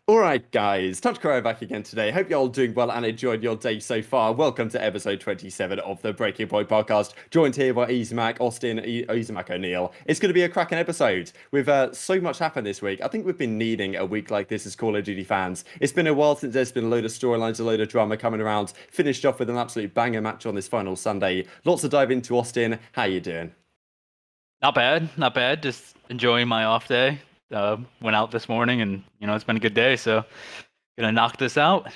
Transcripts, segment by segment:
All right, guys, TacticalRab back again today. Hope you're all doing well and enjoyed your day so far. Welcome to episode 27 of the Breaking Point podcast. Joined here by EasyMac, Austin, EasyMac O'Neill. It's going to be a cracking episode. With so much happened this week. I think we've been needing a week like this as Call of Duty fans. It's been a while since there's been a load of storylines, a load of drama coming around. Finished off with an absolute banger match on this final Sunday. Lots to dive into, Austin. How you doing? Not bad, not bad. Just enjoying my off day. Went out this morning, and it's been a good day. So gonna knock this out.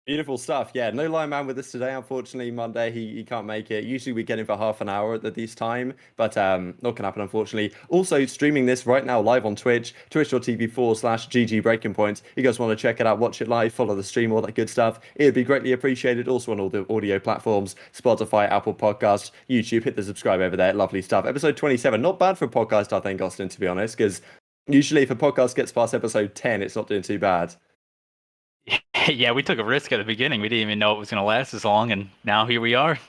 Beautiful stuff. Yeah, no Lion Man with us today. Unfortunately, Monday he can't make it. Usually we get him for half an hour at this time, but not gonna happen unfortunately. Also streaming this right now live on Twitch, twitch.tv/GG Breaking Point. You guys want to check it out, watch it live, follow the stream, all that good stuff. It'd be greatly appreciated. Also on all the audio platforms, Spotify, Apple Podcasts, YouTube. Hit the subscribe over there. Lovely stuff. Episode 27, not bad for a podcast, I think, Austin. To be honest, because usually if a podcast gets past episode 10, it's not doing too bad. Yeah, we took a risk at the beginning. We didn't even know it was gonna last as long, and now here we are.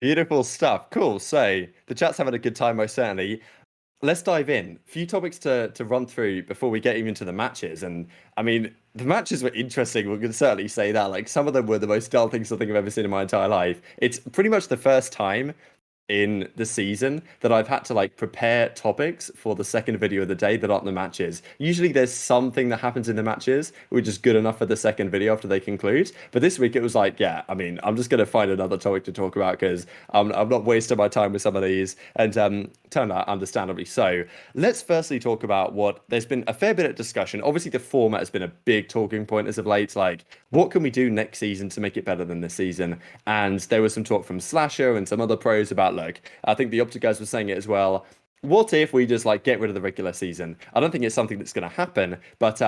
Beautiful stuff. Cool. So the chat's having a good time, most certainly. Let's dive in. A few topics to run through before we get even to the matches. And I mean, the matches were interesting. We can certainly say that. Like some of them were the most dull things I think I've ever seen in my entire life. It's pretty much the first time in the season that I've had to like prepare topics for the second video of the day that aren't the matches. Usually there's something that happens in the matches which is good enough for the second video after they conclude. But this week it was like, yeah, I mean, I'm just gonna find another topic to talk about because I'm not wasting my time with some of these and turned out understandably so. Let's firstly talk about what there's been a fair bit of discussion. Obviously the format has been a big talking point as of late. Like, what can we do next season to make it better than this season? And there was some talk from SlasheR and some other pros about look, I think the OpTic guys were saying it as well. What if we just like get rid of the regular season? I don't think it's something that's going to happen, but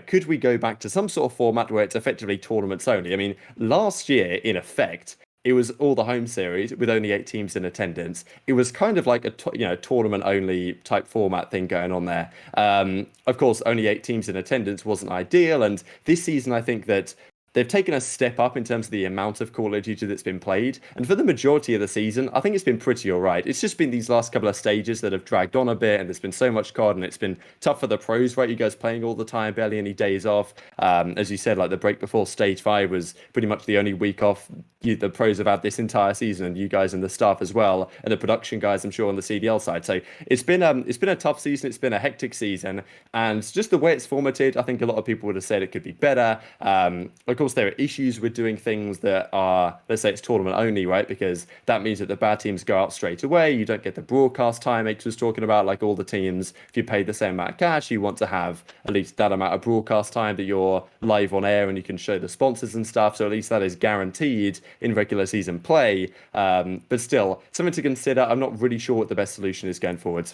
could we go back to some sort of format where it's effectively tournaments only? I mean, last year, in effect, it was all the home series with only 8 teams in attendance. It was kind of like a tournament only type format thing going on there. Of course, only 8 teams in attendance wasn't ideal, and this season I think that they've taken a step up in terms of the amount of Call of Duty that's been played. And for the majority of the season, I think it's been pretty all right. It's just been these last couple of stages that have dragged on a bit, and there's been so much COD, and it's been tough for the pros, right? You guys playing all the time, barely any days off. As you said, like the break before Stage 5 was pretty much the only week off the pros have had this entire season, and you guys and the staff as well, and the production guys, I'm sure, on the CDL side. So it's been a tough season. It's been a hectic season, and just the way it's formatted, I think a lot of people would have said it could be better. Of course, there are issues with doing things that are, let's say it's tournament only, right? Because that means that the bad teams go out straight away. You don't get the broadcast time X was talking about, like all the teams, if you pay the same amount of cash, you want to have at least that amount of broadcast time that you're live on air and you can show the sponsors and stuff. So at least that is guaranteed in regular season play. But still, something to consider. I'm not really sure what the best solution is going forward.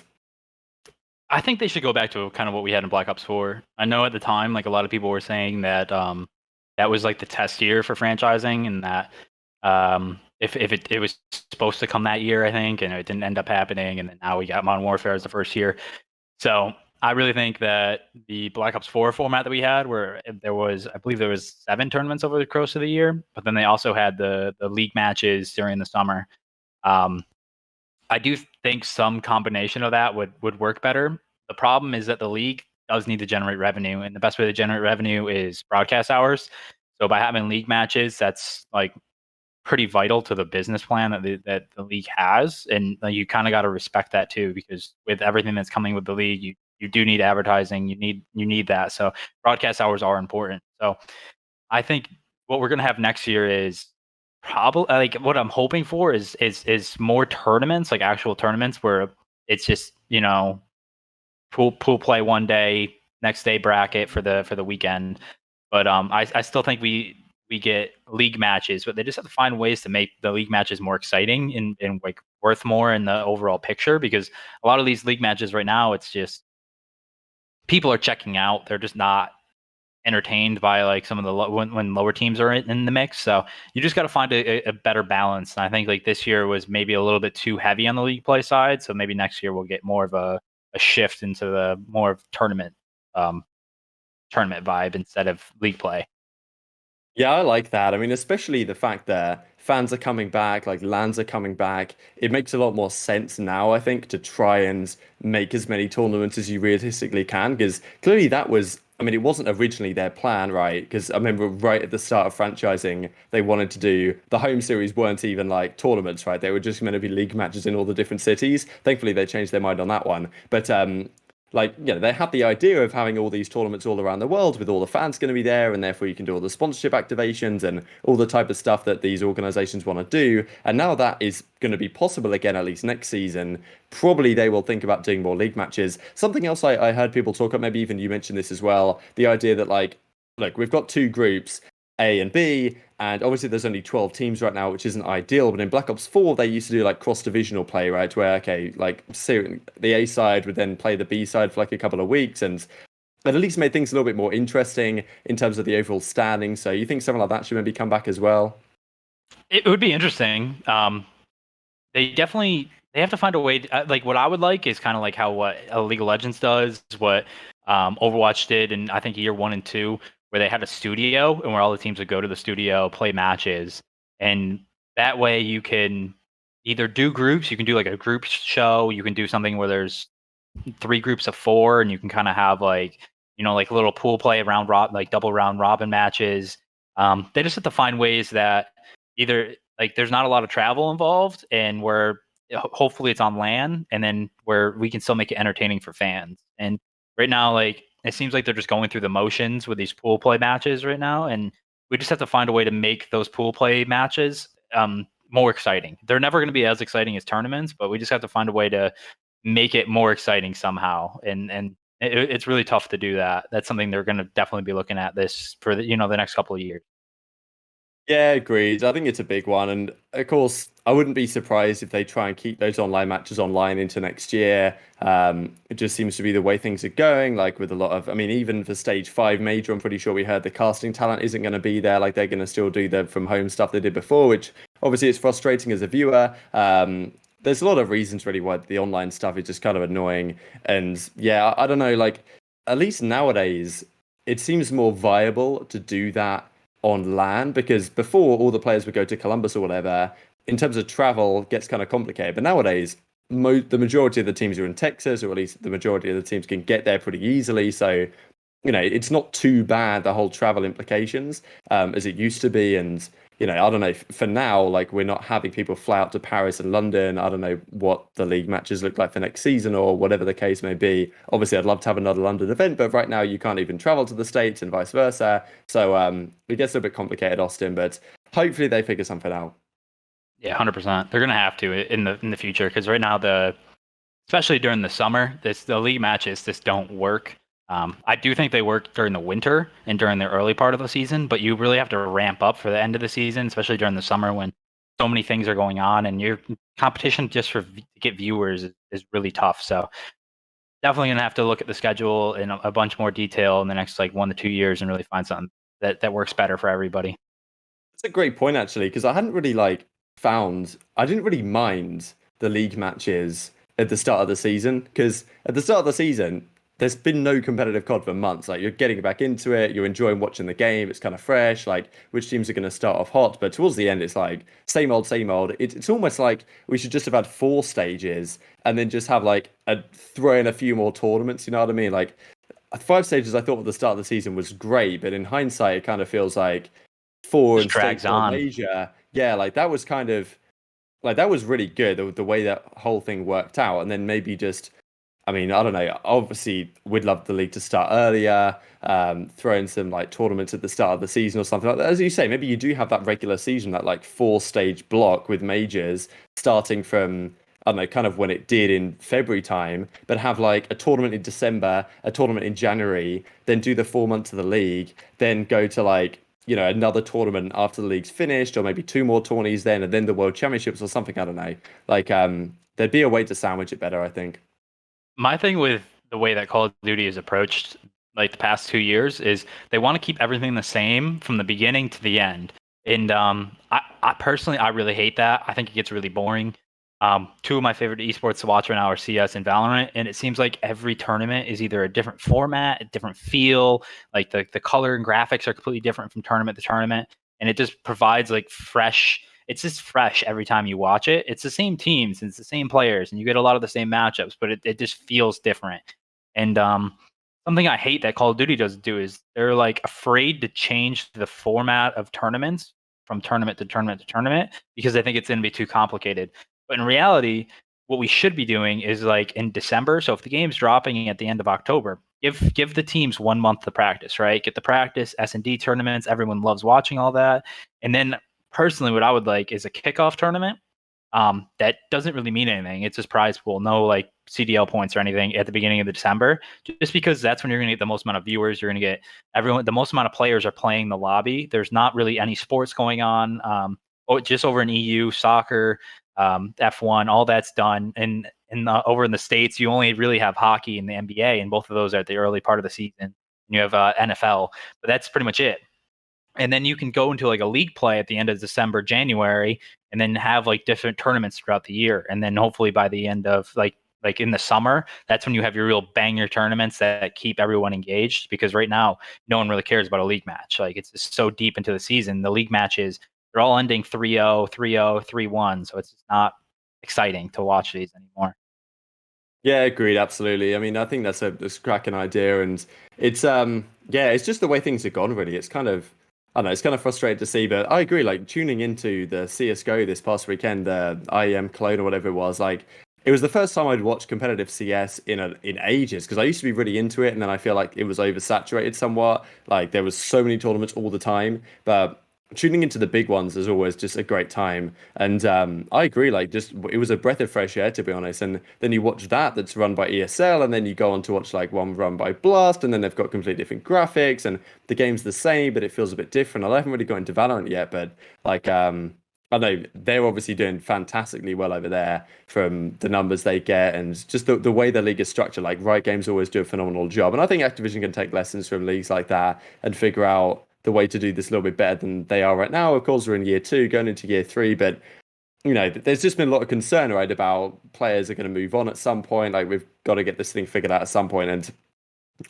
I think they should go back to kind of what we had in Black Ops 4. I know at the time, like a lot of people were saying that that was like the test year for franchising, and that if it was supposed to come that year, I think, and it didn't end up happening, and then now we got Modern Warfare as the first year. So I really think that the Black Ops 4 format that we had, where I believe there was 7 tournaments over the course of the year, but then they also had the league matches during the summer. I do think some combination of that would work better. The problem is that the league does need to generate revenue, and the best way to generate revenue is broadcast hours. So by having league matches, that's like pretty vital to the business plan that the league has, and you kind of got to respect that too, because with everything that's coming with the league, you do need advertising, you need that. So broadcast hours are important. So I think what we're gonna have next year is probably, like, what I'm hoping for is more tournaments, like actual tournaments where it's just pool play one day, next day bracket for the weekend. But I still think we get league matches, but they just have to find ways to make the league matches more exciting and like worth more in the overall picture, because a lot of these league matches right now, it's just people are checking out. They're just not entertained by like some of the when lower teams are in the mix. So you just got to find a better balance. And I think like this year was maybe a little bit too heavy on the league play side. So maybe next year we'll get more of a shift into the more of tournament vibe instead of league play. Yeah, I like that. I mean, especially the fact that fans are coming back, like lands are coming back. It makes a lot more sense now, I think, to try and make as many tournaments as you realistically can, because clearly that was I mean, it wasn't originally their plan, right? Because I remember right at the start of franchising, they wanted to do the home series weren't even like tournaments, right? They were just going to be league matches in all the different cities. Thankfully, they changed their mind on that one. But like, they had the idea of having all these tournaments all around the world with all the fans going to be there, and therefore you can do all the sponsorship activations and all the type of stuff that these organizations want to do. And now that is going to be possible again, at least next season. Probably they will think about doing more league matches. Something else I heard people talk about, maybe even you mentioned this as well, the idea that like, look, we've got two groups, A and B, and obviously there's only 12 teams right now, which isn't ideal. But in Black Ops 4, they used to do like cross-divisional play, right? Where, okay, like so the A side would then play the B side for like a couple of weeks, and it at least made things a little bit more interesting in terms of the overall standing. So you think something like that should maybe come back as well? It would be interesting. They have to find a way like what I would like is kind of like how what League of Legends does, what Overwatch did, and I think year 1 and 2, where they had a studio and where all the teams would go to the studio, play matches, and that way you can either do groups, you can do like a group show, you can do something where there's 3 groups of 4, and you can kind of have like like a little pool play around like double round robin matches. They just have to find ways that either like there's not a lot of travel involved, and where hopefully it's on LAN, and then where we can still make it entertaining for fans. And right now, like it seems like they're just going through the motions with these pool play matches right now, and we just have to find a way to make those pool play matches more exciting. They're never going to be as exciting as tournaments, but we just have to find a way to make it more exciting somehow. And it's really tough to do that. That's something they're going to definitely be looking at this for the next couple of years. Yeah, agreed. I think it's a big one. And of course, I wouldn't be surprised if they try and keep those online matches online into next year. It just seems to be the way things are going. Like with a lot of, I mean, even for stage 5 major, I'm pretty sure we heard the casting talent isn't going to be there. Like they're going to still do the from home stuff they did before, which obviously is frustrating as a viewer. There's a lot of reasons really why the online stuff is just kind of annoying. And yeah, I don't know, like at least nowadays, it seems more viable to do that on LAN because before all the players would go to Columbus or whatever. In terms of travel, it gets kind of complicated. But nowadays, the majority of the teams are in Texas, or at least the majority of the teams can get there pretty easily. So, it's not too bad the whole travel implications as it used to be. And I don't know. For now, like we're not having people fly out to Paris and London. I don't know what the league matches look like for next season or whatever the case may be. Obviously, I'd love to have another London event, but right now you can't even travel to the States and vice versa. So it gets a bit complicated, Austin. But hopefully they figure something out. Yeah, 100%. They're gonna have to in the future because right now especially during the summer, the league matches just don't work. I do think they work during the winter and during the early part of the season, but you really have to ramp up for the end of the season, especially during the summer when so many things are going on and your competition just to get viewers is really tough. So definitely gonna have to look at the schedule in a bunch more detail in the next like 1 to 2 years and really find something that works better for everybody. It's a great point actually, because I hadn't really I didn't really mind the league matches at the start of the season, because at the start of the season, there's been no competitive COD for months. Like you're getting back into it, you're enjoying watching the game, it's kind of fresh, like which teams are going to start off hot. But towards the end, it's like same old, same old. It's almost like we should just have had 4 stages and then just have like throw in a few more tournaments. You know what I mean? Like 5 stages, I thought at the start of the season was great, but in hindsight, it kind of feels like four Just and state drags four on. major. Yeah, like that was kind of like that was really good the way that whole thing worked out. And then maybe just, I mean, I don't know. Obviously, we'd love the league to start earlier, throw in some like tournaments at the start of the season or something like that. As you say, maybe you do have that regular season, that like 4 stage block with majors starting from, I don't know, kind of when it did in February time, but have like a tournament in December, a tournament in January, then do the 4 months of the league, then go to like, another tournament after the league's finished, or maybe 2 more tourneys then, and then the World Championships or something. I don't know. Like, there'd be a way to sandwich it better, I think. My thing with the way that Call of Duty is approached, like the past 2 years, is they want to keep everything the same from the beginning to the end. And I personally, I really hate that. I think it gets really boring. Two of my favorite esports to watch right now are CS and Valorant, and it seems like every tournament is either a different format, a different feel. Like the color and graphics are completely different from tournament to tournament, and it just provides like fresh. It's just fresh every time you watch it. It's the same teams, and it's the same players, and you get a lot of the same matchups, but it just feels different. And something I hate that Call of Duty doesn't do is they're like afraid to change the format of tournaments from tournament to tournament to tournament because they think it's going to be too complicated. But in reality, what we should be doing is like in December. So if the game's dropping at the end of October, give the teams 1 month to practice, right? Get the practice, S&D tournaments. Everyone loves watching all that. And then personally, what I would like is a kickoff tournament that doesn't really mean anything. It's just prize pool, no like CDL points or anything at the beginning of the December, just because that's when you're going to get the most amount of viewers. You're going to get everyone, the most amount of players are playing the lobby. There's not really any sports going on. Just over in EU, soccer, F1, all that's done. And over in the States, you only really have hockey and the NBA, and both of those are at the early part of the season. And you have NFL, but that's pretty much it. And then you can go into like a league play at the end of December, January, and then have like different tournaments throughout the year. And then hopefully by the end of like in the summer, that's when you have your real banger tournaments that keep everyone engaged. Because right now, no one really cares about a league match. Like it's just so deep into the season. The league matches, they're all ending 3-0, 3-0, 3-1. So it's just not exciting to watch these anymore. Yeah, agreed. Absolutely. I mean, I think that's a cracking idea, and it's yeah, it's just the way things have gone. Really, it's kind of I don't know, it's kind of frustrating to see, but I agree. Like tuning into the CS:GO this past weekend, the IEM Clone or whatever it was, like it was the first time I'd watched competitive CS in ages because I used to be really into it, and then I feel like it was oversaturated somewhat. Like there was so many tournaments all the time, but tuning into the big ones is always just a great time. And I agree, like just it was a breath of fresh air to be honest. And then you watch that's run by ESL, and then you go on to watch like one run by Blast, and then they've got completely different graphics, and the game's the same, but it feels a bit different. I haven't really got into Valorant yet, but like I know they're obviously doing fantastically well over there from the numbers they get and just the way the league is structured. Like Riot Games always do a phenomenal job. And I think Activision can take lessons from leagues like that and figure out the way to do this a little bit better than they are right now. Of course, we're in year 2, going into year 3, but you know, there's just been a lot of concern, right, about players are going to move on at some point. Like we've got to get this thing figured out at some point. And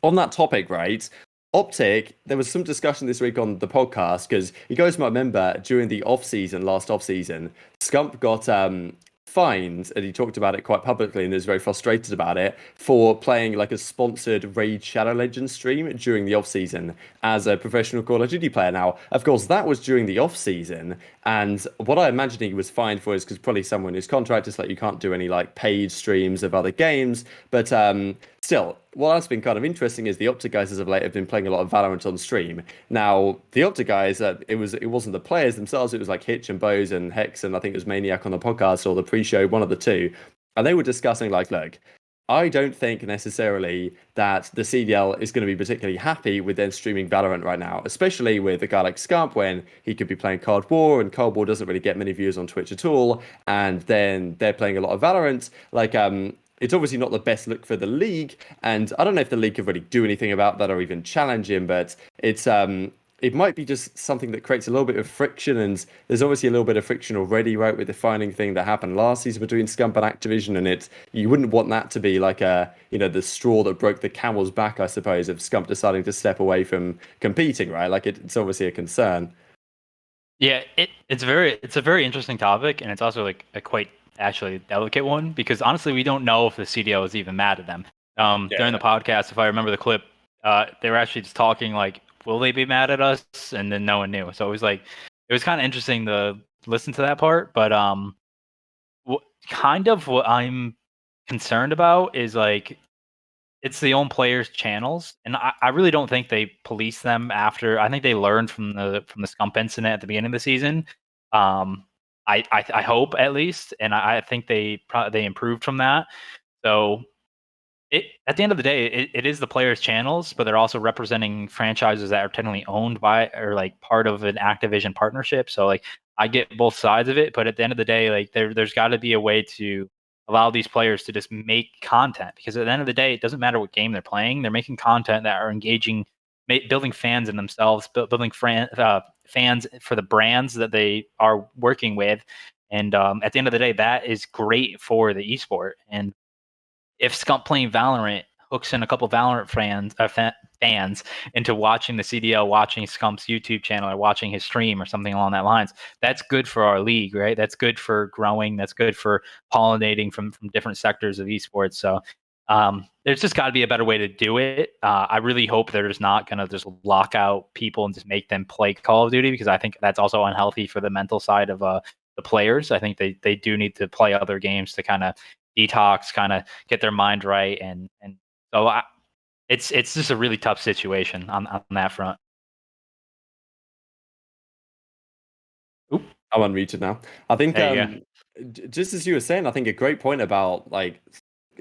on that topic, right, OpTic, there was some discussion this week on the podcast because you guys might remember during the last off season, Scump got fined, and he talked about it quite publicly and is very frustrated about it for playing like a sponsored Raid Shadow Legends stream during the off season as a professional Call of Duty player. Now, of course, that was during the off season, and what I imagine he was fined for is because probably someone whose contract is like you can't do any like paid streams of other games, but still, what has been kind of interesting is the OpTic guys as of late have been playing a lot of Valorant on stream. Now, the OpTic guys, it wasn't the players themselves, it was like Hitch and Bose and Hex, and I think it was Maniac on the podcast or the pre-show, one of the two. And they were discussing like, look, I don't think necessarily that the CDL is going to be particularly happy with them streaming Valorant right now, especially with a guy like Scump when he could be playing Cold War, and Cold War doesn't really get many views on Twitch at all, and then they're playing a lot of Valorant. Like, it's obviously not the best look for the league, and I don't know if the league could really do anything about that or even challenge him, but it might be just something that creates a little bit of friction, and there's obviously a little bit of friction already, right, with the fining thing that happened last season between Scump and Activision, and you wouldn't want that to be like the straw that broke the camel's back, I suppose, of Scump deciding to step away from competing, right? Like it's obviously a concern. Yeah, it's a very interesting topic, and it's also like a quite actually delicate one because honestly, we don't know if the CDO is even mad at them. During the podcast, if I remember the clip, they were actually just talking like, "Will they be mad at us?" And then no one knew. So it was kind of interesting to listen to that part. But kind of what I'm concerned about is like it's the own players' channels, and I really don't think they police them after. I think they learned from the Scump incident at the beginning of the season. Um, I hope at least, and I think they improved from that. So at the end of the day, it is the players' channels, but they're also representing franchises that are technically owned by or like part of an Activision partnership. So like I get both sides of it, but at the end of the day, like there's got to be a way to allow these players to just make content because at the end of the day, it doesn't matter what game they're playing; they're making content that are engaging, building fans in themselves, building fans for the brands that they are working with. And at the end of the day, that is great for the esport. And if Scump playing Valorant hooks in a couple Valorant fans into watching the CDL, watching Scump's YouTube channel, or watching his stream, or something along that lines, that's good for our league, right? That's good for growing. That's good for pollinating from different sectors of esports. So There's just got to be a better way to do it. I really hope there's not going to just lock out people and just make them play Call of Duty, because I think that's also unhealthy for the mental side of the players. I think they do need to play other games to kind of detox, kind of get their mind right, and so it's just a really tough situation on that front. Oop. I'm unmuted now. I think There you just as you were saying, I think a great point about like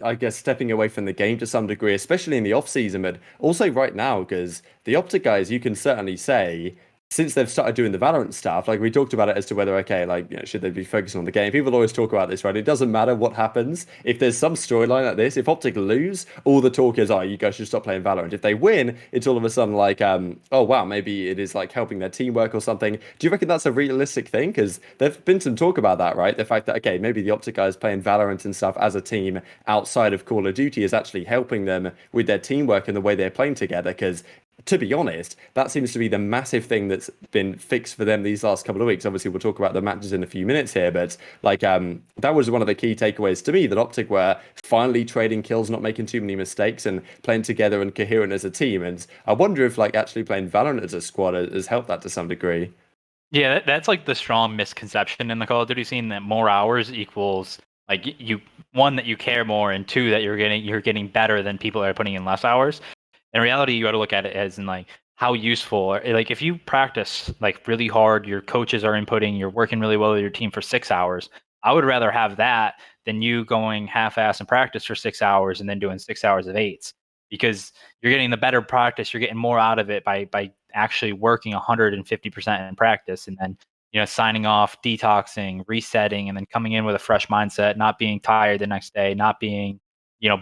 I guess stepping away from the game to some degree, especially in the off season, but also right now, because the OpTic guys, you can certainly say, since they've started doing the Valorant stuff, like we talked about it as to whether, okay, like, you know, should they be focusing on the game? People always talk about this, right? It doesn't matter what happens. If there's some storyline like this, if OpTic lose, all the talk is, oh, you guys should stop playing Valorant. If they win, it's all of a sudden like, oh, wow, maybe it is like helping their teamwork or something. Do you reckon that's a realistic thing? Because there's been some talk about that, right? The fact that, okay, maybe the OpTic guys playing Valorant and stuff as a team outside of Call of Duty is actually helping them with their teamwork and the way they're playing together. Because to be honest, that seems to be the massive thing that's been fixed for them these last couple of weeks. Obviously, we'll talk about the matches in a few minutes here, but like that was one of the key takeaways to me, that OpTic were finally trading kills, not making too many mistakes, and playing together and coherent as a team. And I wonder if like actually playing Valorant as a squad has helped that to some degree. Yeah, that's like the strong misconception in the Call of Duty scene, that more hours equals like you, one, that you care more, and two, that you're getting better than people that are putting in less hours. In reality, you got to look at it as in like how useful. Like if you practice like really hard, your coaches are inputting, you're working really well with your team for 6 hours. I would rather have that than you going half-ass in practice for 6 hours and then doing 6 hours of eights, because you're getting the better practice. You're getting more out of it by actually working 150% in practice, and then signing off, detoxing, resetting, and then coming in with a fresh mindset, not being tired the next day, not being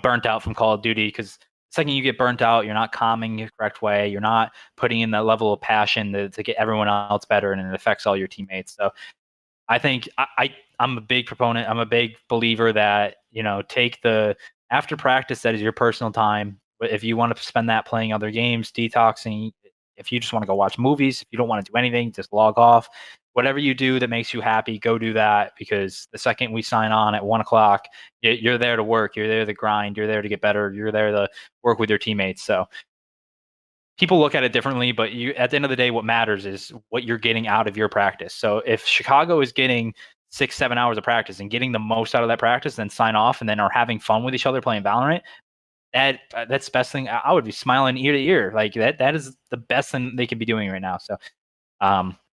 burnt out from Call of Duty, because second you get burnt out, you're not calming the correct way. You're not putting in that level of passion to get everyone else better, and it affects all your teammates. So I think I'm a big proponent. I'm a big believer that, take the after practice, that is your personal time. But if you want to spend that playing other games, detoxing, if you just want to go watch movies, if you don't want to do anything, just log off. Whatever you do that makes you happy, go do that, because the second we sign on at 1 o'clock, you're there to work, you're there to grind, you're there to get better, you're there to work with your teammates. So people look at it differently, but at the end of the day, what matters is what you're getting out of your practice. So if Chicago is getting 6-7 hours of practice and getting the most out of that practice, then sign off and then are having fun with each other playing Valorant, that's the best thing. I would be smiling ear to ear. Like that is the best thing they could be doing right now. So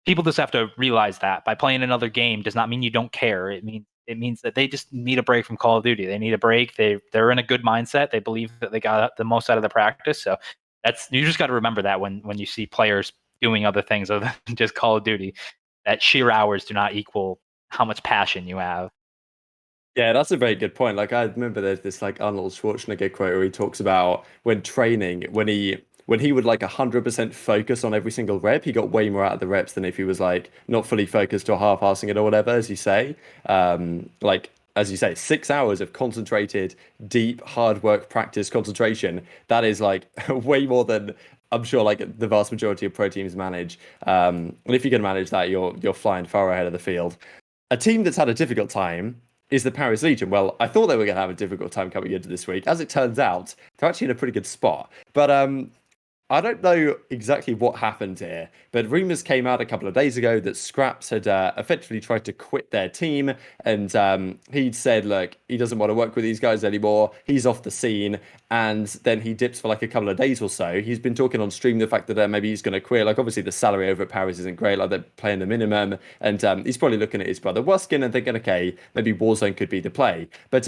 people just have to realize that by playing another game does not mean you don't care. It means that they just need a break from Call of Duty. They need a break. They're in a good mindset. They believe that they got the most out of the practice. So you just got to remember that when you see players doing other things other than just Call of Duty, that sheer hours do not equal how much passion you have. Yeah, that's a very good point. Like I remember there's this like Arnold Schwarzenegger quote where he talks about when training, when he would like 100% focus on every single rep, he got way more out of the reps than if he was like not fully focused or half-assing it or whatever, as you say. Like as you say, 6 hours of concentrated, deep, hard work, practice, concentration. That is like way more than I'm sure like the vast majority of pro teams manage. And if you can manage that, you're flying far ahead of the field. A team that's had a difficult time is the Paris Legion. Well, I thought they were going to have a difficult time coming into this week. As it turns out, they're actually in a pretty good spot. But I don't know exactly what happened here, but rumors came out a couple of days ago that Scraps had effectively tried to quit their team, and he'd said, look, he doesn't want to work with these guys anymore. He's off the scene, and then he dips for like a couple of days or so. He's been talking on stream the fact that maybe he's going to quit. Like, obviously, the salary over at Paris isn't great. Like, they're playing the minimum, and he's probably looking at his brother Wuskin and thinking, okay, maybe Warzone could be the play. But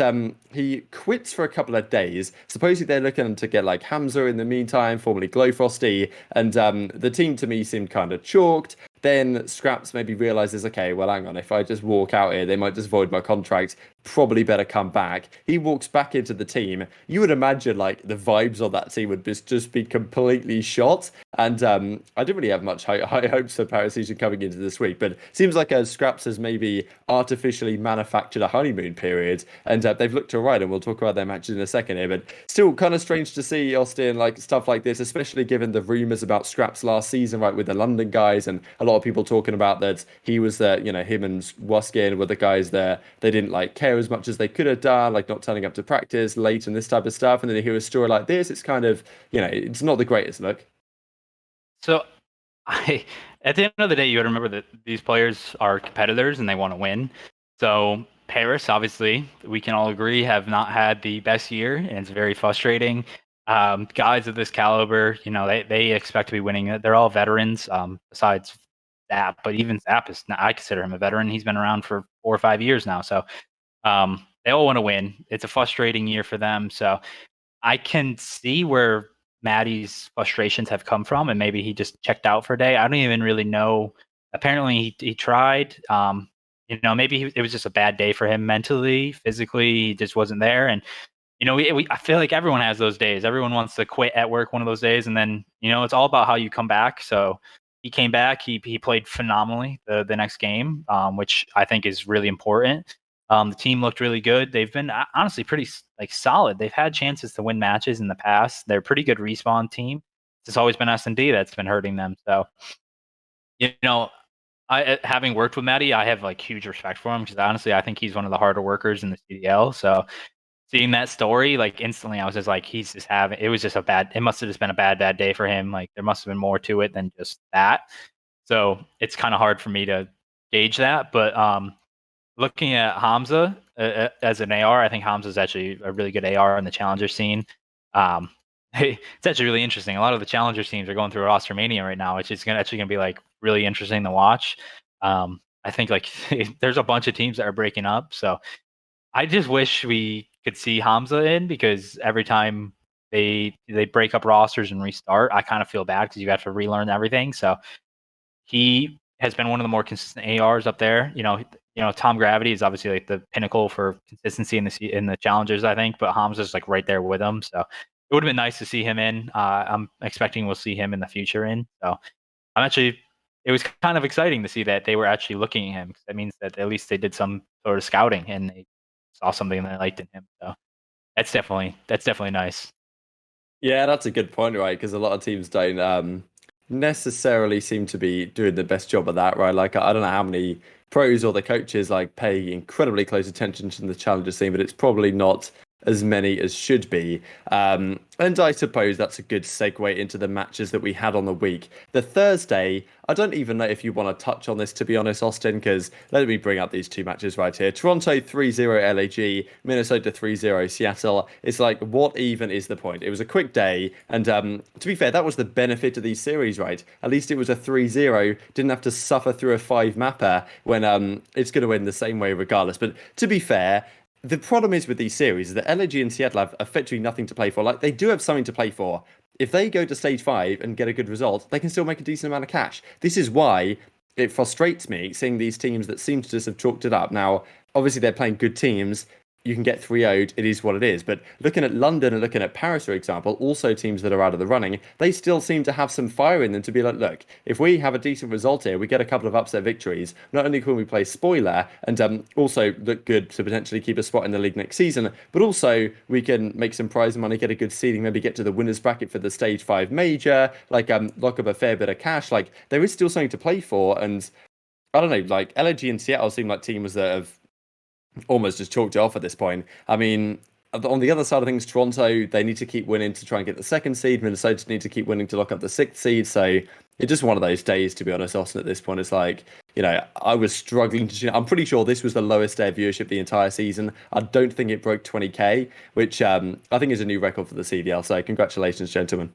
he quits for a couple of days. Supposedly, they're looking to get like Hamza in the meantime, formerly Glowfrosty, and the team to me seemed kind of chalked. Then Scraps maybe realizes, okay, well, hang on, if I just walk out here, they might just void my contract. Probably better come back. He walks back into the team. You would imagine like the vibes on that team would just be completely shot. And I didn't really have much high hopes for Paris Legion coming into this week, but it seems like Scraps has maybe artificially manufactured a honeymoon period, and they've looked all right. And we'll talk about their matches in a second here, but still kind of strange to see Austin like stuff like this, especially given the rumors about Scraps last season, right, with the London guys and a lot lot of people talking about that he was there, him and Waskin were the guys there. They didn't like care as much as they could have done, like not turning up to practice late and this type of stuff. And then you hear a story like this, it's kind of, it's not the greatest look. So at the end of the day, you got to remember that these players are competitors and they want to win. So Paris, obviously, we can all agree, have not had the best year, and it's very frustrating. Guys of this caliber, they expect to be winning. They're all veterans, besides Zap, but even Zap is not, I consider him a veteran. He's been around for 4 or 5 years now. So they all want to win. It's a frustrating year for them. So I can see where Maddie's frustrations have come from, and maybe he just checked out for a day. I don't even really know. Apparently, he tried. Maybe it was just a bad day for him mentally, physically. He just wasn't there, and I feel like everyone has those days. Everyone wants to quit at work one of those days, and then it's all about how you come back. So he came back. He played phenomenally the next game, which I think is really important. The team looked really good. They've been honestly pretty solid. They've had chances to win matches in the past. They're a pretty good respawn team. It's always been S&D that's been hurting them. So, I having worked with Matty, I have huge respect for him because honestly, I think he's one of the harder workers in the CDL. So, seeing that story, instantly, I was just like, he's just having. It was just it must have just been a bad day for him. There must have been more to it than just that. So it's kind of hard for me to gauge that, but looking at Hamza as an AR, I think Hamza is actually a really good AR in the challenger scene. It's actually really interesting. A lot of the challenger teams are going through a roster mania right now, which is actually going to be really interesting to watch. I think there's a bunch of teams that are breaking up, so I just wish we could see Hamza in because every time they break up rosters and restart, I kind of feel bad because you have to relearn everything. So he has been one of the more consistent ARs up there. Tom Gravity is obviously the pinnacle for consistency in the challengers, I think, but Hamza's right there with him. So it would have been nice to see him in. I'm expecting we'll see him in the future in. So it was kind of exciting to see that they were actually looking at him. That means that at least they did some sort of scouting and they saw something that they liked in him. So that's definitely nice. Yeah, that's a good point, right? Because a lot of teams don't necessarily seem to be doing the best job of that, right? I don't know how many pros or the coaches pay incredibly close attention to the challenger scene, but it's probably not as many as should be. And I suppose that's a good segue into the matches that we had on the week. The Thursday, I don't even know if you want to touch on this, to be honest, Austin, because let me bring up these two matches right here. Toronto 3-0 LAG, Minnesota 3-0 Seattle. It's what even is the point? It was a quick day, and to be fair, that was the benefit of these series, right? At least it was a 3-0, didn't have to suffer through a 5-mapper when it's going to win the same way regardless. But to be fair, the problem is with these series is that LG and Seattle have effectively nothing to play for. They do have something to play for. If they go to stage 5 and get a good result, they can still make a decent amount of cash. This is why it frustrates me seeing these teams that seem to just have chalked it up. Now, obviously they're playing good teams. You can get 3-0'd, it is what it is. But looking at London and looking at Paris, for example, also teams that are out of the running, they still seem to have some fire in them to be look, if we have a decent result here, we get a couple of upset victories, not only can we play spoiler and also look good to potentially keep a spot in the league next season, but also we can make some prize money, get a good seeding, maybe get to the winners bracket for the stage 5 major, lock up a fair bit of cash. There is still something to play for, and I don't know, LG and Seattle seem like teams that have almost just chalked it off at this point. I mean, on the other side of things, Toronto, they need to keep winning to try and get the 2nd seed. Minnesota need to keep winning to lock up the 6th seed. So it's just one of those days, to be honest, Austin, at this point. It's I was struggling to... I'm pretty sure this was the lowest day of viewership the entire season. I don't think it broke 20K, which I think is a new record for the CDL. So congratulations, gentlemen.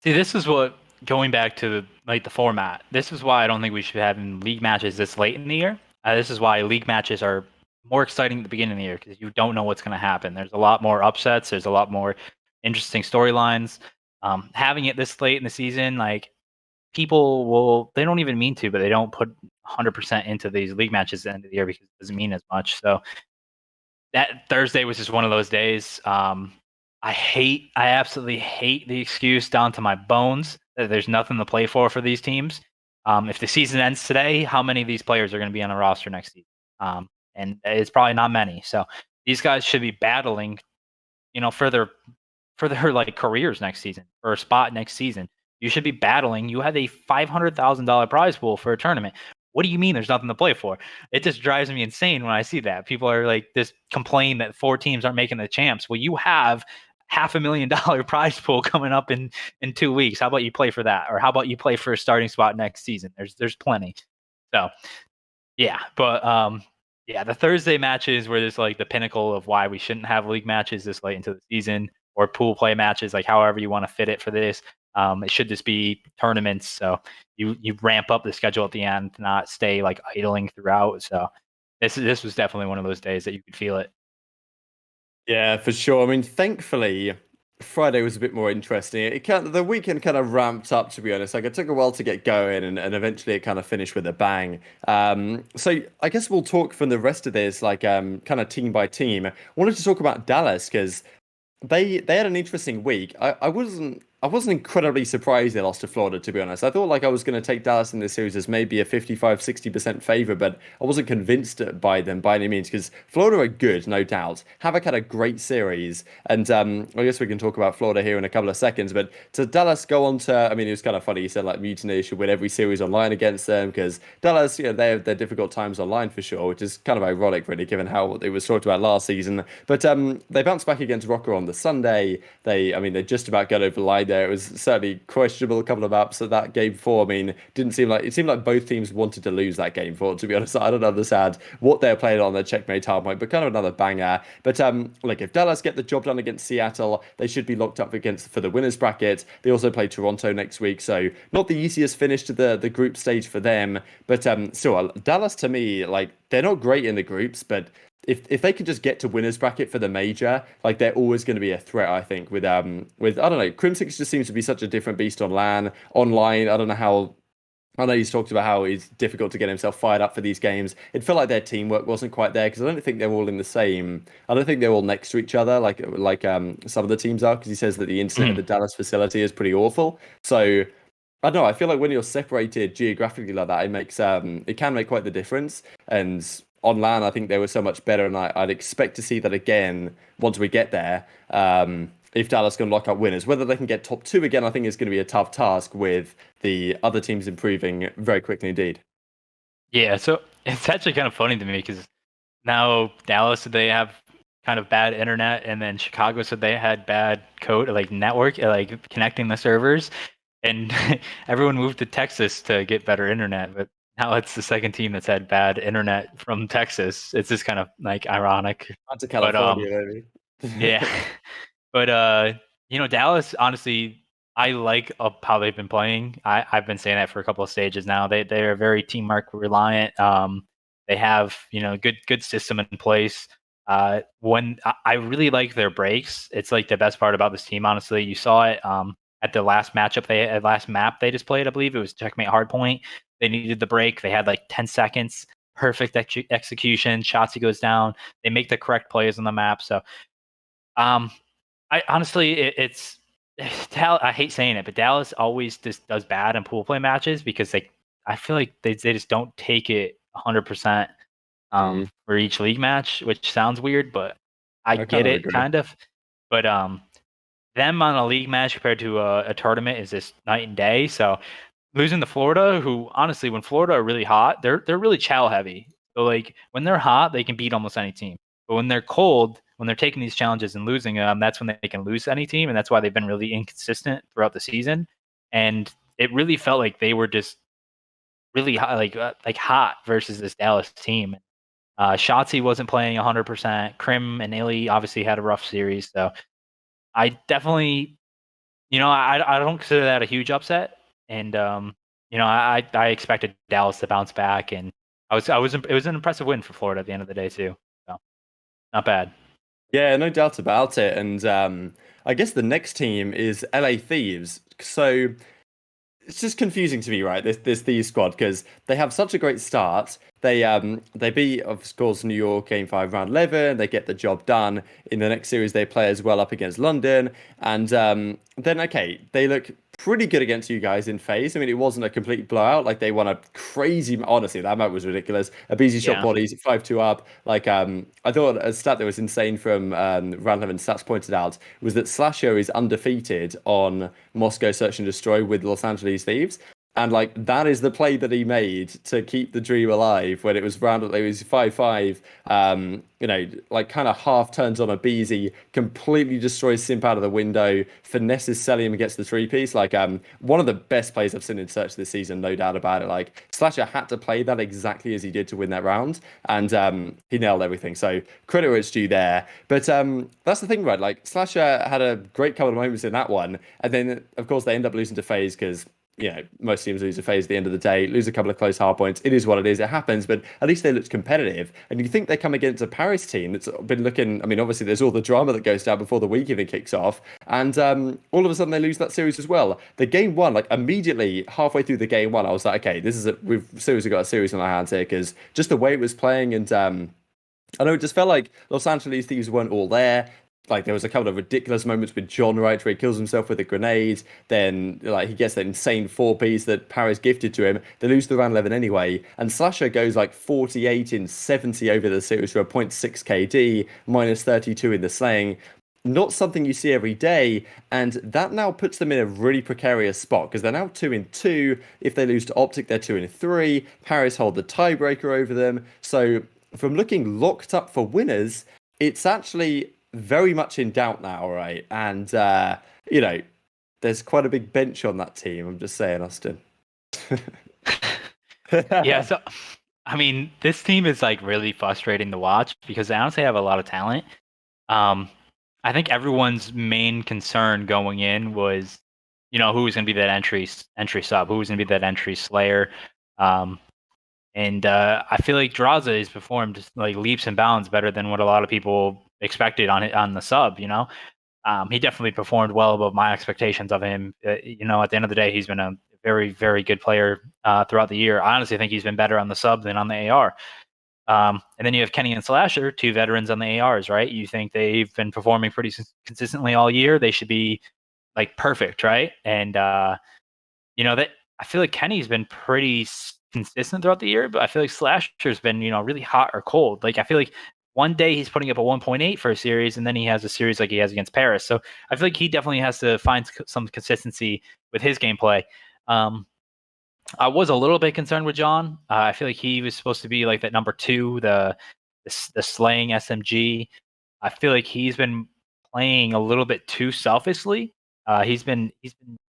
See, this is what... Going back to the format, this is why I don't think we should have league matches this late in the year. This is why league matches are more exciting at the beginning of the year because you don't know what's going to happen. There's a lot more upsets. There's a lot more interesting storylines. Having it this late in the season, people they don't even mean to, but they don't put 100% into these league matches at the end of the year because it doesn't mean as much. So that Thursday was just one of those days. I absolutely hate the excuse down to my bones that there's nothing to play for these teams. If the season ends today, how many of these players are going to be on the roster next season? And it's probably not many. So these guys should be battling, for their careers next season or a spot next season. You should be battling. You have a $500,000 prize pool for a tournament. What do you mean there's nothing to play for? It just drives me insane when I see that. People are like just complain that 4 teams aren't making the champs. Well, you have $500,000 prize pool coming up in 2 weeks. How about you play for that? Or how about you play for a starting spot next season? There's plenty. So yeah, but yeah, the Thursday matches were just like the pinnacle of why we shouldn't have league matches this late into the season, or pool play matches, like however you want to fit it for this. It should just be tournaments, so you ramp up the schedule at the end, not stay like idling throughout. So this was definitely one of those days that you could feel it. Yeah, for sure. I mean, thankfully, Friday was a bit more interesting. The weekend kind of ramped up, to be honest. Like, it took a while to get going, and eventually it kind of finished with a bang. So I guess we'll talk from the rest of this, like kind of team by team. I wanted to talk about Dallas because they had an interesting week. I wasn't incredibly surprised they lost to Florida, to be honest. I thought like I was going to take Dallas in this series as maybe a 55-60% favor, but I wasn't convinced by them by any means because Florida are good, no doubt. Havoc had a great series, and I guess we can talk about Florida here in a couple of seconds. But to Dallas go on to, I mean, it was kind of funny. You said like Mutineers should win every series online against them because Dallas, they have their difficult times online for sure, which is kind of ironic, really, given how it was talked about last season. But they bounced back against Rocker on the Sunday. They just about got over the line there. It was certainly questionable a couple of maps at that game 4. I mean, it seemed like both teams wanted to lose that game 4. To be honest, I don't understand what they're playing on their checkmate hard mode, but kind of another banger. But like if Dallas get the job done against Seattle, they should be locked up for the winners bracket. They also play Toronto next week, so not the easiest finish to the group stage for them. But still, Dallas to me, like they're not great in the groups, but if they can just get to winners bracket for the major, like they're always going to be a threat. I think with I don't know, Crimsix just seems to be such a different beast online. I don't know how. I know he's talked about how it's difficult to get himself fired up for these games. It felt like their teamwork wasn't quite there because I don't think they're all in the same. I don't think they're all next to each other like some of the teams are because he says that the internet at the Dallas facility is pretty awful. So I don't know. I feel like when you're separated geographically like that, it can make quite the difference. And on LAN, I think they were so much better, and I'd expect to see that again once we get there. If Dallas can lock up winners, whether they can get top 2 again, I think is going to be a tough task with the other teams improving very quickly indeed. Yeah, so it's actually kind of funny to me because now Dallas said they have kind of bad internet, and then Chicago said they had bad code, like network, like connecting the servers, and everyone moved to Texas to get better internet. But now it's the second team that's had bad internet from Texas. It's just kind of like ironic. On to California, maybe. Yeah, but Dallas, honestly, I like how they've been playing. I've been saying that for a couple of stages now. They're very teamwork reliant. They have good system in place. When I really like their breaks, it's like the best part about this team. Honestly, you saw it at the last matchup last map they just played. I believe it was Checkmate Hardpoint. They needed the break. They had like 10 seconds. Perfect execution. Shotzi goes down. They make the correct plays on the map. So, I honestly, it's I hate saying it, but Dallas always just does bad in pool play matches because I feel like they just don't take it 100% for each league match, which sounds weird, but I get it kind of. But them on a league match compared to a tournament is just night and day. So losing to Florida, who honestly, when Florida are really hot, they're really chow heavy. So like when they're hot, they can beat almost any team. But when they're cold, when they're taking these challenges and losing them, that's when they can lose any team, and that's why they've been really inconsistent throughout the season. And it really felt like they were just really hot, like hot versus this Dallas team. Shotzi wasn't playing 100%. Krim and Illy obviously had a rough series, so I definitely, I don't consider that a huge upset. And I expected Dallas to bounce back, and it was an impressive win for Florida at the end of the day too. So not bad. Yeah, no doubt about it. And I guess the next team is LA Thieves. So it's just confusing to me, right? This Thieves squad because they have such a great start. They beat, of course, New York game 5 round 11. They get the job done. In the next series, they play as well up against London, and then okay, they look pretty good against you guys in FaZe. I mean, it wasn't a complete blowout. Like they won a crazy. Honestly, that map was ridiculous. A BZ shot Yeah. bodies 5-2 up. Like I thought a stat that was insane from Random and Stats pointed out was that SlasheR is undefeated on Moscow Search and Destroy with Los Angeles Thieves. And like that is the play that he made to keep the dream alive when it was round. It was 5-5. Like kind of half turns on a Beezy, completely destroys Simp out of the window, finesses Celium and gets the three piece. Like one of the best plays I've seen in Search this season, no doubt about it. Like SlasheR had to play that exactly as he did to win that round, and he nailed everything. So credit where it's due there. But that's the thing, right? Like SlasheR had a great couple of moments in that one, and then of course they end up losing to FaZe because most teams lose a phase at the end of the day, lose a couple of close hard points. It is what it is. It happens, but at least they looked competitive. And you think they come against a Paris team that's been looking, I mean, obviously there's all the drama that goes down before the week even kicks off. And all of a sudden they lose that series as well. The game one, like immediately halfway through the game one, I was like, okay, we've seriously got a series on our hands here because just the way it was playing and I know it just felt like Los Angeles Thieves weren't all there. Like there was a couple of ridiculous moments with John Wright where he kills himself with a grenade. Then like he gets that insane four piece that Paris gifted to him. They lose the round 11 anyway. And SlasheR goes like 48 in 70 over the series for a point 0.6 KD, minus 32 in the slaying. Not something you see every day, and that now puts them in a really precarious spot because they're now 2-2. If they lose to OpTic, they're 2-3. Paris hold the tiebreaker over them. So from looking locked up for winners, it's actually very much in doubt now, right? And there's quite a big bench on that team. I'm just saying, Austin. Yeah, so I mean, this team is like really frustrating to watch because they honestly have a lot of talent. I think everyone's main concern going in was, who was going to be that entry sub, who was going to be that entry slayer. And I feel like Draza has performed like leaps and bounds better than what a lot of people expected on the sub. He definitely performed well above my expectations of him. At the end of the day, he's been a very, very good player throughout the year. I honestly think he's been better on the sub than on the AR. And then you have Kenny and SlasheR, two veterans on the ARs, right? You think they've been performing pretty consistently all year. They should be like perfect, right? And that I feel like Kenny's been pretty consistent throughout the year, but I feel like SlasheR's been really hot or cold. Like I feel like one day he's putting up a 1.8 for a series, and then he has a series like he has against Paris. So I feel like he definitely has to find some consistency with his gameplay. I was a little bit concerned with John. I feel like he was supposed to be like that number two, the slaying SMG. I feel like he's been playing a little bit too selfishly. He's been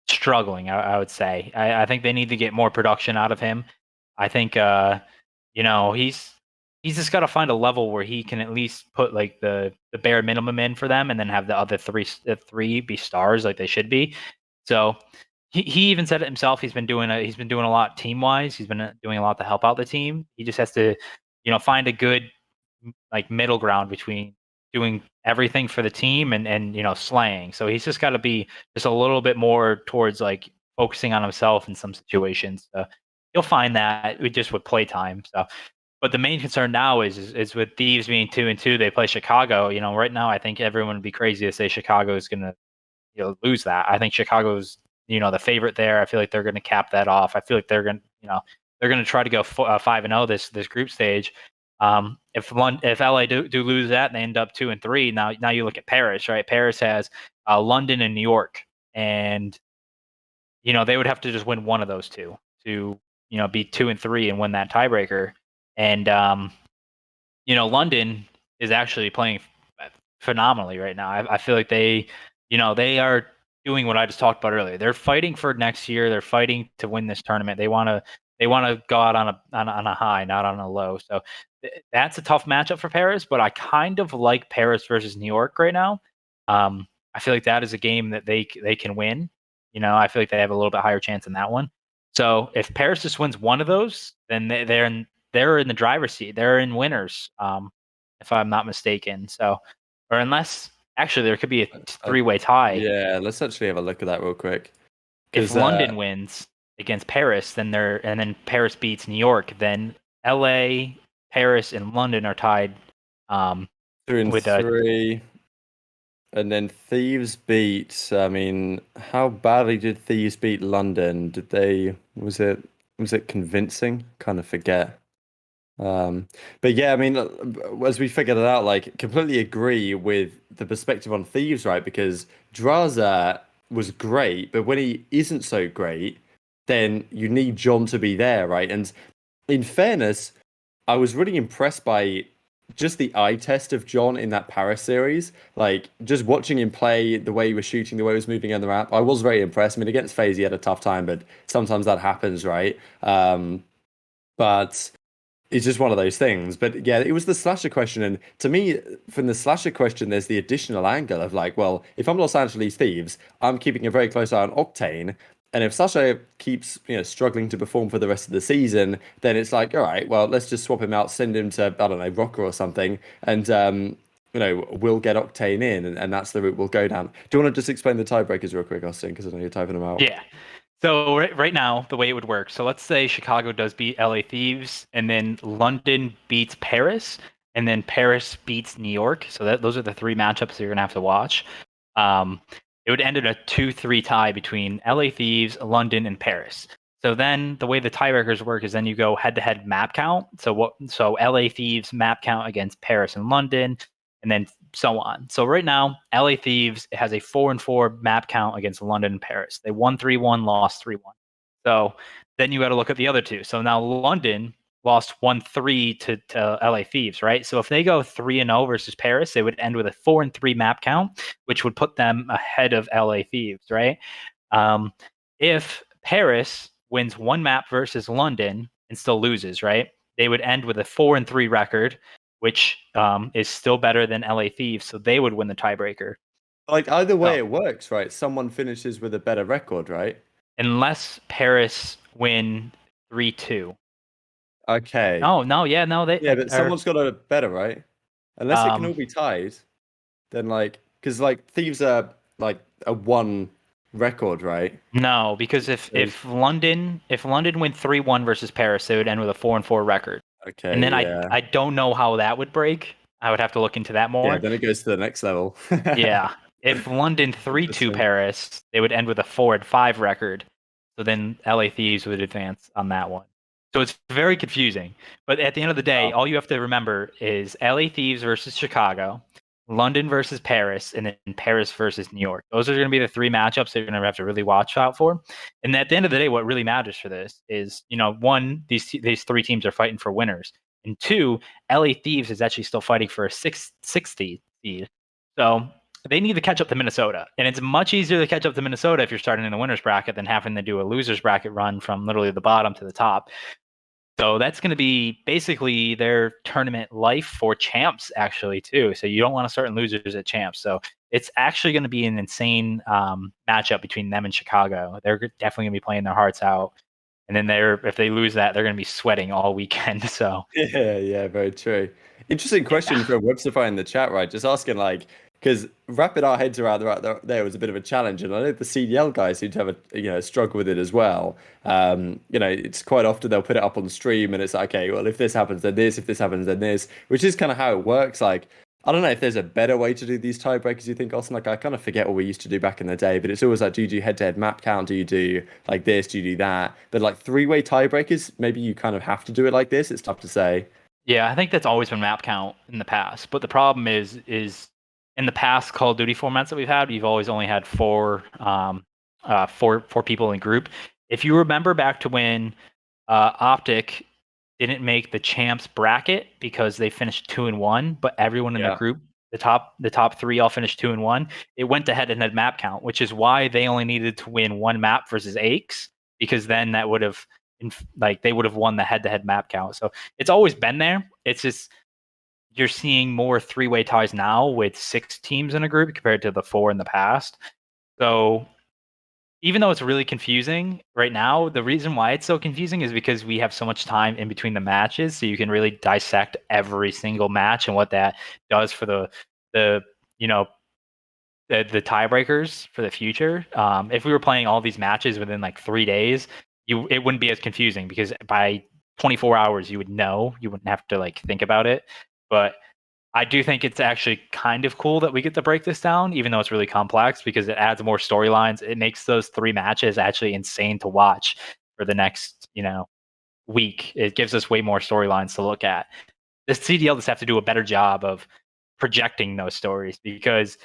struggling. I would say. I think they need to get more production out of him. I think he's just got to find a level where he can at least put like the bare minimum in for them, and then have the other three be stars like they should be. So he even said it himself. He's been doing a lot team wise. He's been doing a lot to help out the team. He just has to find a good like middle ground between doing everything for the team and slaying. So he's just got to be just a little bit more towards like focusing on himself in some situations. You'll find that just with playtime. So, but the main concern now is with Thieves being 2-2. They play Chicago. Right now I think everyone would be crazy to say Chicago is going to lose that. I think Chicago's the favorite there. I feel like they're going to cap that off. I feel like they're going to try to go 5-0 this group stage. If LA do lose that and they end up 2-3, now you look at Paris, right? Paris has London and New York, and they would have to just win one of those two to be 2-3 and win that tiebreaker. And London is actually playing phenomenally right now. I feel like they are doing what I just talked about earlier. They're fighting for next year. They're fighting to win this tournament. They want to go out on a high, not on a low. So that's a tough matchup for Paris, but I kind of like Paris versus New York right now. I feel like that is a game that they can win. I feel like they have a little bit higher chance in that one. So if Paris just wins one of those, then they're in the driver's seat. They're in winners, if I'm not mistaken. So, or unless actually there could be a three-way tie. Yeah, let's actually have a look at that real quick. If London wins against Paris, then Paris beats New York, then LA, Paris, and London are tied. 3-3. And then Thieves beat, I mean, how badly did Thieves beat London? Did they, was it convincing? Kind of forget. Um, but yeah, I mean, as we figured it out, like completely agree with the perspective on Thieves, right? Because Draza was great, but when he isn't so great, then you need John to be there, right? And in fairness, I was really impressed by just the eye test of John in that Paris series. Like just watching him play, the way he was shooting, the way he was moving on the map, I was very impressed. I mean, against FaZe, he had a tough time, but sometimes that happens, right? But it's just one of those things. But yeah, it was the slasher question. And to me, from the slasher question, there's the additional angle of like, well, if I'm Los Angeles Thieves, I'm keeping a very close eye on Octane. And if Sasha keeps, struggling to perform for the rest of the season, then it's like, all right, well, let's just swap him out, send him to, I don't know, Rocker or something, and we'll get Octane in, and that's the route we'll go down. Do you want to just explain the tiebreakers real quick, Austin? Because I know you're typing them out. Yeah. So right now, the way it would work. So let's say Chicago does beat LA Thieves, and then London beats Paris, and then Paris beats New York. So those are the three matchups that you're gonna have to watch. Um, it would end in a 2-3 tie between LA Thieves, London, and Paris. So then the way the tiebreakers work is then you go head-to-head map count. So LA Thieves map count against Paris and London, and then so on. So right now, LA Thieves has a 4-4 map count against London and Paris. They won 3-1, lost 3-1. So then you got to look at the other two. So now London lost 1-3 to LA Thieves, right? So if they go 3-0 versus Paris, they would end with a 4-3 map count, which would put them ahead of LA Thieves, right? If Paris wins one map versus London and still loses, right? They would end with a 4-3 record, which is still better than LA Thieves, so they would win the tiebreaker. Like either way, So it works, right? Someone finishes with a better record, right? unless Paris win 3-2. Okay. No, no, yeah, no, they Yeah, but are. someone's got a better, right? Unless it can all Um, be tied, then like, because like Thieves are like a one record, right? no, because So, if London win 3-1 versus Paris, they would end with a 4-4 record. And then okay, I yeah. I don't know how that would break. I would have to look into that Yeah, more. then it goes to the next level. Yeah. If London 3-2 Interesting. Paris, they would end with a 4-5 record. So then LA Thieves would advance on that one. So it's very confusing. But at the end of the day, Wow. all you have to remember is LA Thieves versus Chicago, London versus Paris, and then Paris versus New York. Those are going to be the three matchups that you're going to have to really watch out for. And at the end of the day, what really matters for this is, one, these three teams are fighting for winners. And two, LA Thieves is actually still fighting for a 60 seed. So they need to catch up to Minnesota. And it's much easier to catch up to Minnesota if you're starting in the winners bracket than having to do a losers bracket run from literally the bottom to the top. So that's going to be basically their tournament life for champs, actually, too. So you don't want to start in losers at champs. So it's actually going to be an insane matchup between them and Chicago. They're definitely going to be playing their hearts out. And then if they lose that, they're going to be sweating all weekend. So Yeah, yeah, very true. Interesting question yeah. from Websify in the chat, right? Just asking, like, because wrapping our heads around there was a bit of a challenge, and I know the CDL guys seem to have a struggle with it as well. It's quite often they'll put it up on stream, and it's like, okay, well, if this happens, then this. If this happens, then this. Which is kind of how it works. Like, I don't know if there's a better way to do these tiebreakers. You think, Austin? Like, I kind of forget what we used to do back in the day, but it's always like, do you do head-to-head map count? Do you do like this? Do you do that? But like three-way tiebreakers, maybe you kind of have to do it like this. It's tough to say. Yeah, I think that's always been map count in the past. But the problem is in the past Call of Duty formats that we've had, we've always only had four people in group. If you remember back to when OpTic didn't make the champs bracket because they finished 2-1, but everyone in the Yeah. group, the top three all finished 2-1. It went to head-to-head map count, which is why they only needed to win one map versus Aches, because then that would have they would have won the head-to-head map count. So it's always been there. It's just you're seeing more three-way ties now with 6 teams in a group compared to the 4 in the past. So even though it's really confusing right now, the reason why it's so confusing is because we have so much time in between the matches, so you can really dissect every single match and what that does for the you know the tiebreakers for the future. If we were playing all these matches within like 3 days, it wouldn't be as confusing because by 24 hours you would know, you wouldn't have to like think about it. But I do think it's actually kind of cool that we get to break this down, even though it's really complex, because it adds more storylines. It makes those 3 matches actually insane to watch for the next, week. It gives us way more storylines to look at. The CDL just have to do a better job of projecting those stories because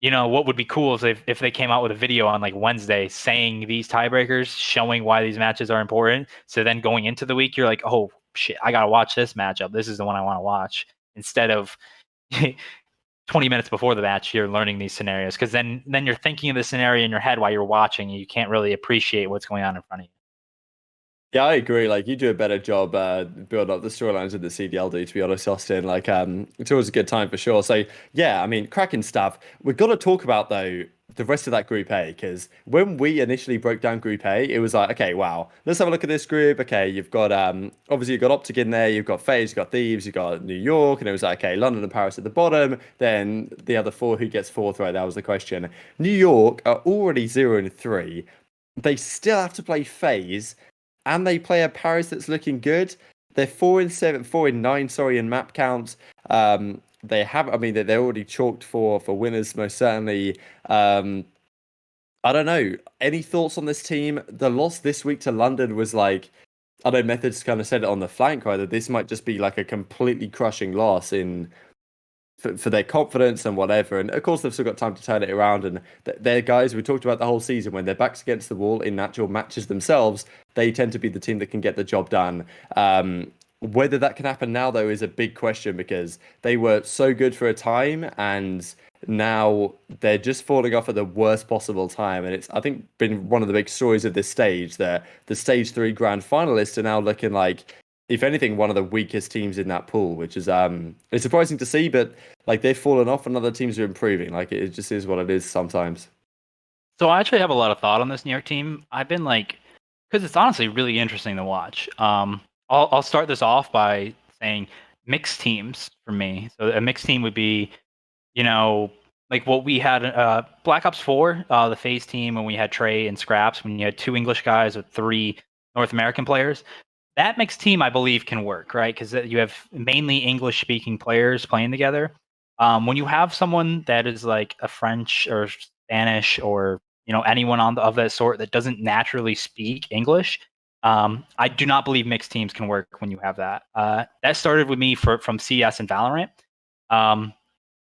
what would be cool is if they came out with a video on like Wednesday saying these tiebreakers, showing why these matches are important. So then going into the week, you're like, oh shit, I gotta watch this matchup. This is the one I want to watch. Instead of 20 minutes before the match, you're learning these scenarios because then you're thinking of the scenario in your head while you're watching. And you can't really appreciate what's going on in front of you. Yeah, I agree. Like you do a better job building up the storylines in the CDL do, to be honest, Austin. Like it's always a good time for sure. So yeah, I mean, cracking stuff. We've got to talk about though the rest of that group A, because when we initially broke down group A, it was like, okay, wow, let's have a look at this group. Okay, you've got obviously you've got OpTic in there, you've got FaZe, you've got Thieves, you've got New York, and it was like, okay, London and Paris at the bottom, then the other four, who gets fourth, right? That was the question. New York are already 0-3. They still have to play FaZe, and they play a Paris that's looking good. They're 4-7, 4-9, sorry, in map counts. They have, I mean, they're already chalked for winners, most certainly. I don't know. Any thoughts on this team? The loss this week to London was like, I know Methods kind of said it on the flank, right? That this might just be like a completely crushing loss for their confidence and whatever. And of course, they've still got time to turn it around. And they're guys we talked about the whole season, when their backs against the wall in actual matches themselves, they tend to be the team that can get the job done. Whether that can happen now, though, is a big question, because they were so good for a time and now they're just falling off at the worst possible time. And it's, I think, been one of the big stories of this stage, that the stage 3 grand finalists are now looking like, if anything, one of the weakest teams in that pool, which is it's surprising to see, but like they've fallen off and other teams are improving. Like it just is what it is sometimes. So I actually have a lot of thought on this New York team. I've been like, because it's honestly really interesting to watch. I'll start this off by saying mixed teams for me. So a mixed team would be, like what we had Black Ops 4, the FaZe team, when we had Trey and Scraps, when you had 2 English guys with 3 North American players. That mixed team, I believe, can work, right? Because you have mainly English-speaking players playing together. When you have someone that is like a French or Spanish or anyone of that sort that doesn't naturally speak English, I do not believe mixed teams can work when you have that. That started with me from CS and Valorant.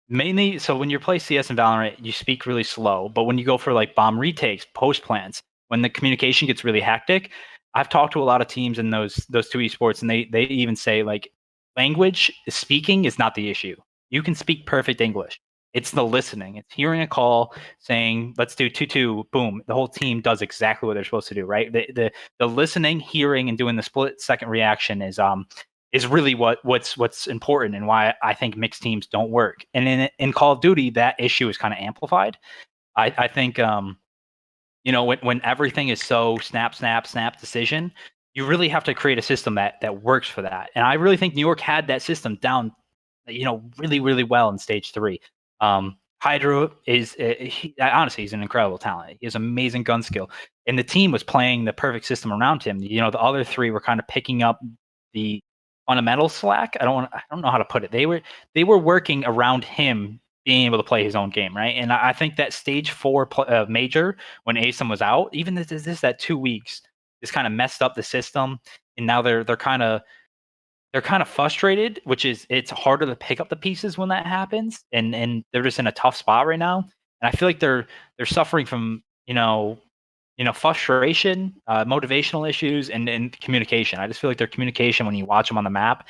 Mainly, so when you play CS and Valorant, you speak really slow. But when you go for like bomb retakes, post plants, when the communication gets really hectic, I've talked to a lot of teams in those 2 esports, and they even say like language speaking is not the issue. You can speak perfect English. It's the listening. It's hearing a call saying, let's do 2-2, boom. The whole team does exactly what they're supposed to do, right? The listening, hearing, and doing the split second reaction is really what's important, and why I think mixed teams don't work. And in Call of Duty, that issue is kind of amplified. I think when everything is so snap, snap, snap decision, you really have to create a system that works for that. And I really think New York had that system down, really, really well in stage 3. Hydra is honestly, he's an incredible talent. He has amazing gun skill, and the team was playing the perfect system around him. The other 3 were kind of picking up the fundamental slack. I don't know how to put it. They were working around him being able to play his own game, right? And I think that stage 4 major, when ASIM was out, even this that 2 weeks, just kind of messed up the system, and now they're kind of frustrated, which is, it's harder to pick up the pieces when that happens, and they're just in a tough spot right now. And I feel like they're suffering from frustration, motivational issues, and communication. I just feel like their communication, when you watch them on the map,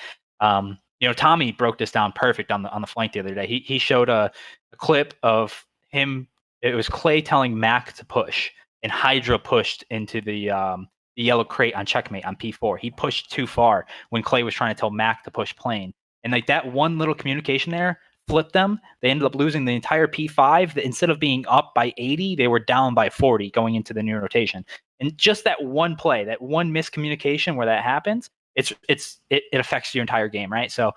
Tommy broke this down perfect on the flank the other day. He showed a clip of him. It was Clay telling Mac to push, and Hydra pushed into the yellow crate on checkmate on P4. He pushed too far when Clay was trying to tell Mac to push plane. And like that one little communication there flipped them. They ended up losing the entire P5. Instead of being up by 80, they were down by 40 going into the new rotation. And just that one play, that one miscommunication where that happens, it affects your entire game, right? So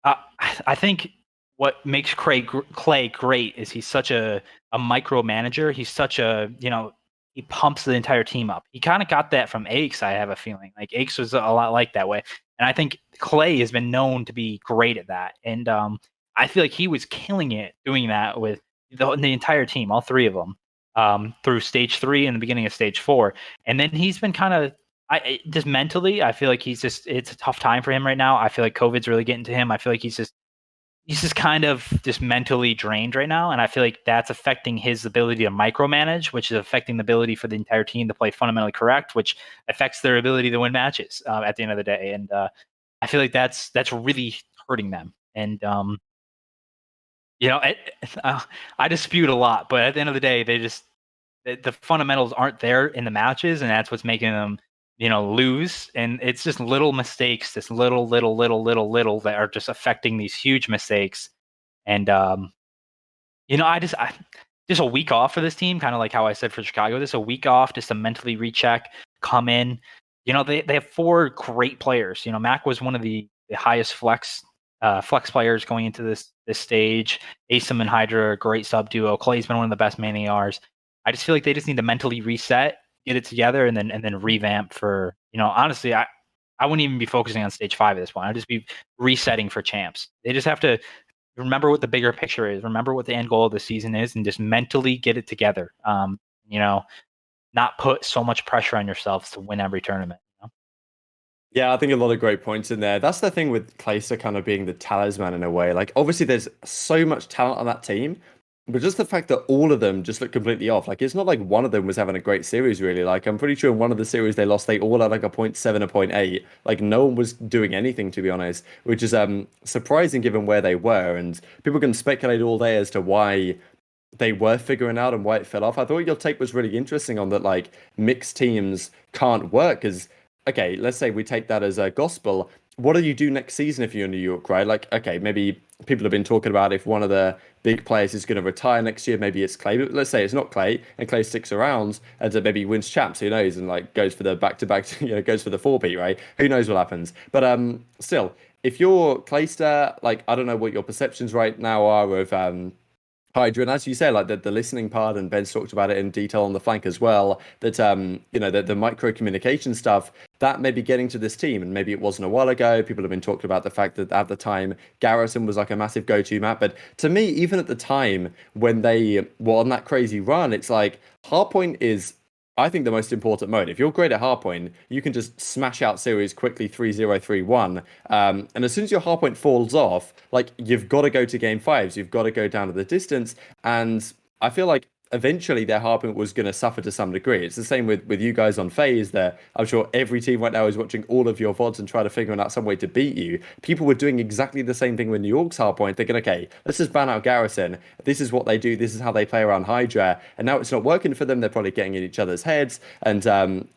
I think what makes Clay great is he's such a micromanager. He's such a, he pumps the entire team up. He kind of got that from Aches, I have a feeling. Like Aches was a lot like that way. And I think Clay has been known to be great at that. And I feel like he was killing it doing that with the entire team, all three of them, through stage 3 and the beginning of stage 4. And then he's been kind of, just mentally, I feel like it's a tough time for him right now. I feel like COVID's really getting to him. I feel like he's just kind of just mentally drained right now, and I feel like that's affecting his ability to micromanage, which is affecting the ability for the entire team to play fundamentally correct, which affects their ability to win matches at the end of the day. And I feel like that's really hurting them. And I dispute a lot, but at the end of the day, the fundamentals aren't there in the matches, and that's what's making them lose. And it's just little mistakes, this little that are just affecting these huge mistakes. And just a week off for this team, kind of like how I said for Chicago, just a week off just to mentally recheck, come in. They have 4 great players. Mac was one of the highest flex players going into this stage. Asim and Hydra are a great sub duo. Clay's been one of the best main ARs. I just feel like they just need to mentally reset, get it together, and then revamp for, honestly, I wouldn't even be focusing on stage 5 at this point. I'd just be resetting for champs. They just have to remember what the bigger picture is, remember what the end goal of the season is, and just mentally get it together. Not put so much pressure on yourselves to win every tournament. Yeah, I think a lot of great points in there. That's the thing with Clayster kind of being the talisman in a way. Like, obviously, there's so much talent on that team, but just the fact that all of them just look completely off. Like, it's not like one of them was having a great series, really. Like, I'm pretty sure in one of the series they lost, they all had like a 0.7, a 0.8. Like, no one was doing anything, to be honest, which is surprising given where they were. And people can speculate all day as to why they were figuring out and why it fell off. I thought your take was really interesting on that, like, mixed teams can't work because, okay, let's say we take that as a gospel. What do you do next season if you're in New York, right? Like, okay, maybe people have been talking about if one of the big players is going to retire next year, maybe it's Clay. But let's say it's not Clay, and Clay sticks around and maybe wins champs. Who knows? And like goes for the back-to-back, goes for the 4-beat, right? Who knows what happens? But still, if you're Clayster, like I don't know what your perceptions right now are of Hydra, and as you say, like the listening part, and Ben's talked about it in detail on the flank as well, that the micro communication stuff that may be getting to this team, and maybe it wasn't a while ago. People have been talking about the fact that at the time Garrison was like a massive go-to map, but to me, even at the time when they were on that crazy run, it's like Hardpoint is, I think, the most important mode. If you're great at hardpoint, you can just smash out series quickly 3-0, 3-1. And as soon as your hardpoint falls off, like you've got to go to game 5s, you've got to go down to the distance. And I feel like eventually their hardpoint was going to suffer to some degree. It's the same with you guys on FaZe there. I'm sure every team right now is watching all of your VODs and trying to figure out some way to beat you. People were doing exactly the same thing with New York's hardpoint, thinking, okay, let's just ban out Garrison. This is what they do. This is how they play around Hydra. And now it's not working for them. They're probably getting in each other's heads. And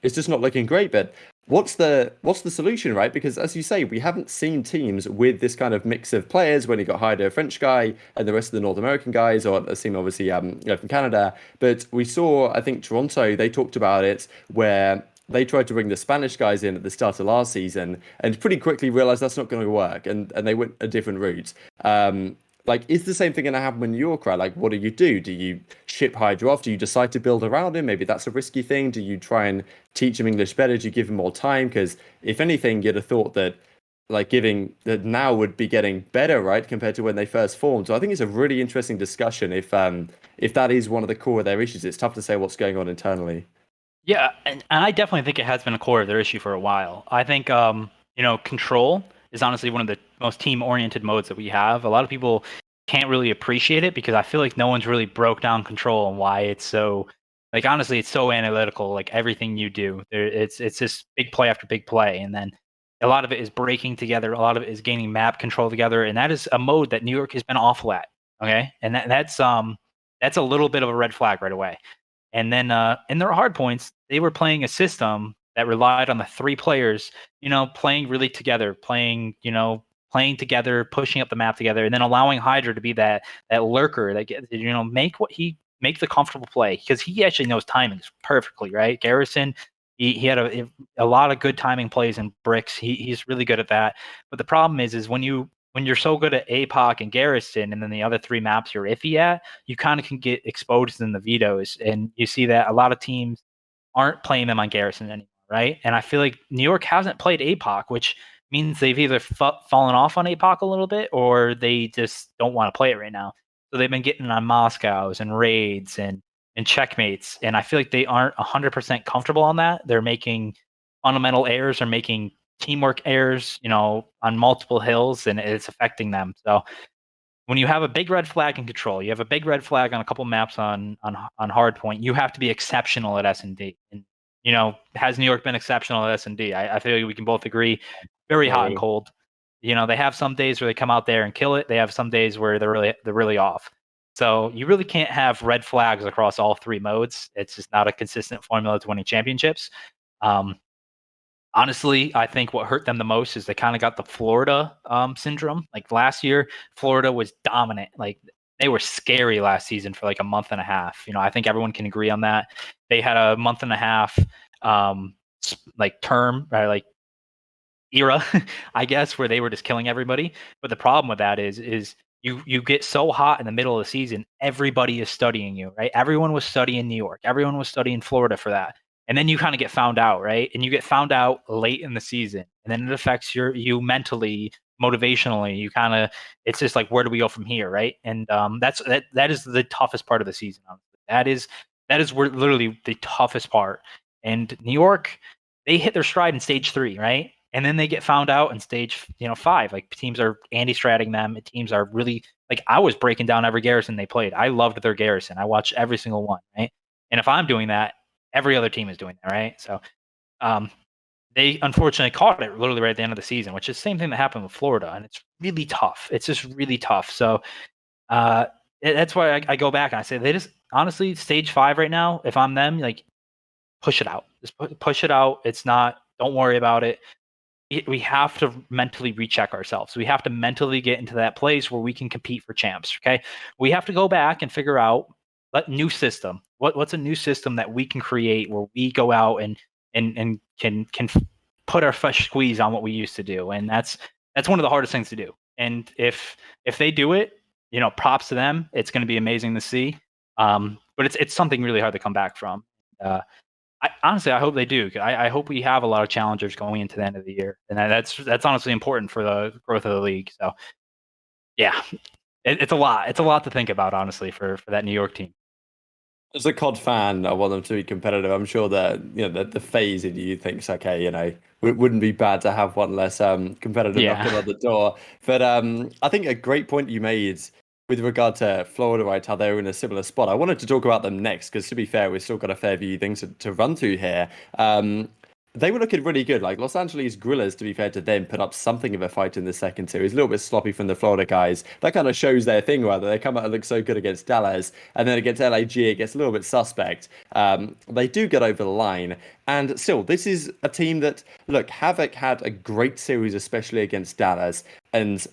it's just not looking great. But what's the solution, right? Because as you say, we haven't seen teams with this kind of mix of players when you got Hyder, a French guy, and the rest of the North American guys, or a team obviously from Canada. But we saw, I think Toronto, they talked about it where they tried to bring the Spanish guys in at the start of last season and pretty quickly realized that's not going to work, and they went a different route. Like, is the same thing going to happen in New York, right? Like, what do? Do you ship Hydra off? Do you decide to build around him? Maybe that's a risky thing. Do you try and teach him English better? Do you give him more time? Because if anything, you'd have thought that like giving that now would be getting better, right, compared to when they first formed. So I think it's a really interesting discussion. If that is one of the core of their issues, it's tough to say what's going on internally. Yeah, and I definitely think it has been a core of their issue for a while. I think control is honestly one of the most team-oriented modes that we have. A lot of people can't really appreciate it because I feel like no one's really broke down control and why it's so, like, honestly, it's so analytical. Like everything you do, it's just big play after big play, and then a lot of it is breaking together. A lot of it is gaining map control together, and that is a mode that New York has been awful at. Okay, and that's a little bit of a red flag right away. And then in their hard points, they were playing a system that relied on the 3 players, playing really together, playing together, pushing up the map together, and then allowing Hydra to be that lurker that make the comfortable play, because he actually knows timings perfectly, right? Garrison, he had a lot of good timing plays in bricks. He's really good at that. But the problem is when you're so good at APOC and Garrison, and then the other 3 maps you're iffy at, you kind of can get exposed in the vetoes. And you see that a lot of teams aren't playing them on Garrison anymore, right? And I feel like New York hasn't played APOC, which means they've either fallen off on APOC a little bit, or they just don't want to play it right now. So they've been getting on Moscows and raids and checkmates, and I feel like they aren't 100% comfortable on that. They're making fundamental errors or making teamwork errors, on multiple hills, and it's affecting them. So when you have a big red flag in control, you have a big red flag on a couple maps on hardpoint, you have to be exceptional at S&D. And has New York been exceptional at S&D? I feel like we can both agree, very hot and cold. They have some days where they come out there and kill it. They have some days where they're really off. So you really can't have red flags across all three modes. It's just not a consistent formula to winning championships. Honestly, I think what hurt them the most is they kind of got the Florida syndrome. Like last year, Florida was dominant. Like they were scary last season for like a month and a half. I think everyone can agree on that. They had a month and a half like term, right? Like era, I guess, where they were just killing everybody. But the problem with that is you get so hot in the middle of the season, everybody is studying you, right? Everyone was studying New York, everyone was studying Florida for that. And then you kind of get found out, right? And you get found out late in the season, and then it affects you mentally, motivationally. You kind of, it's just like, where do we go from here, right? And that is the toughest part of the season. Honestly. That is literally the toughest part. And New York, they hit their stride in stage 3, right? And then they get found out in stage 5. Like teams are anti-stratting them. Teams are really, like, I was breaking down every garrison they played. I loved their garrison. I watched every single one, right? And if I'm doing that, every other team is doing that, right? So they unfortunately caught it literally right at the end of the season, which is the same thing that happened with Florida, and it's really tough. It's just really tough. So that's why I go back and I say they just, honestly, stage 5 right now, if I'm them, like, push it out. Just push it out. It's not, don't worry about it. We have to mentally recheck ourselves. We have to mentally get into that place where we can compete for champs. Okay, we have to go back and figure out a new system. What's a new system that we can create where we go out and can put our fresh squeeze on what we used to do. And that's one of the hardest things to do. And if they do it, props to them. It's going to be amazing to see. But it's something really hard to come back from. Honestly, I hope they do. I hope we have a lot of challengers going into the end of the year, and that's honestly important for the growth of the league. So, yeah, it's a lot. It's a lot to think about, honestly, for that New York team. As a COD fan, I want them to be competitive. I'm sure that the FaZe in you thinks, okay, it wouldn't be bad to have one less competitive knocking on the door. But I think a great point you made with regard to Florida, right, how they're in a similar spot. I wanted to talk about them next because, to be fair, we've still got a fair few things to run through here. They were looking really good. Like Los Angeles Guerrillas, to be fair to them, put up something of a fight in the second series. A little bit sloppy from the Florida guys. That kind of shows their thing, rather. They come out and look so good against Dallas, and then against LAG, it gets a little bit suspect. They do get over the line. And still, this is a team that, look, Havoc had a great series, especially against Dallas. And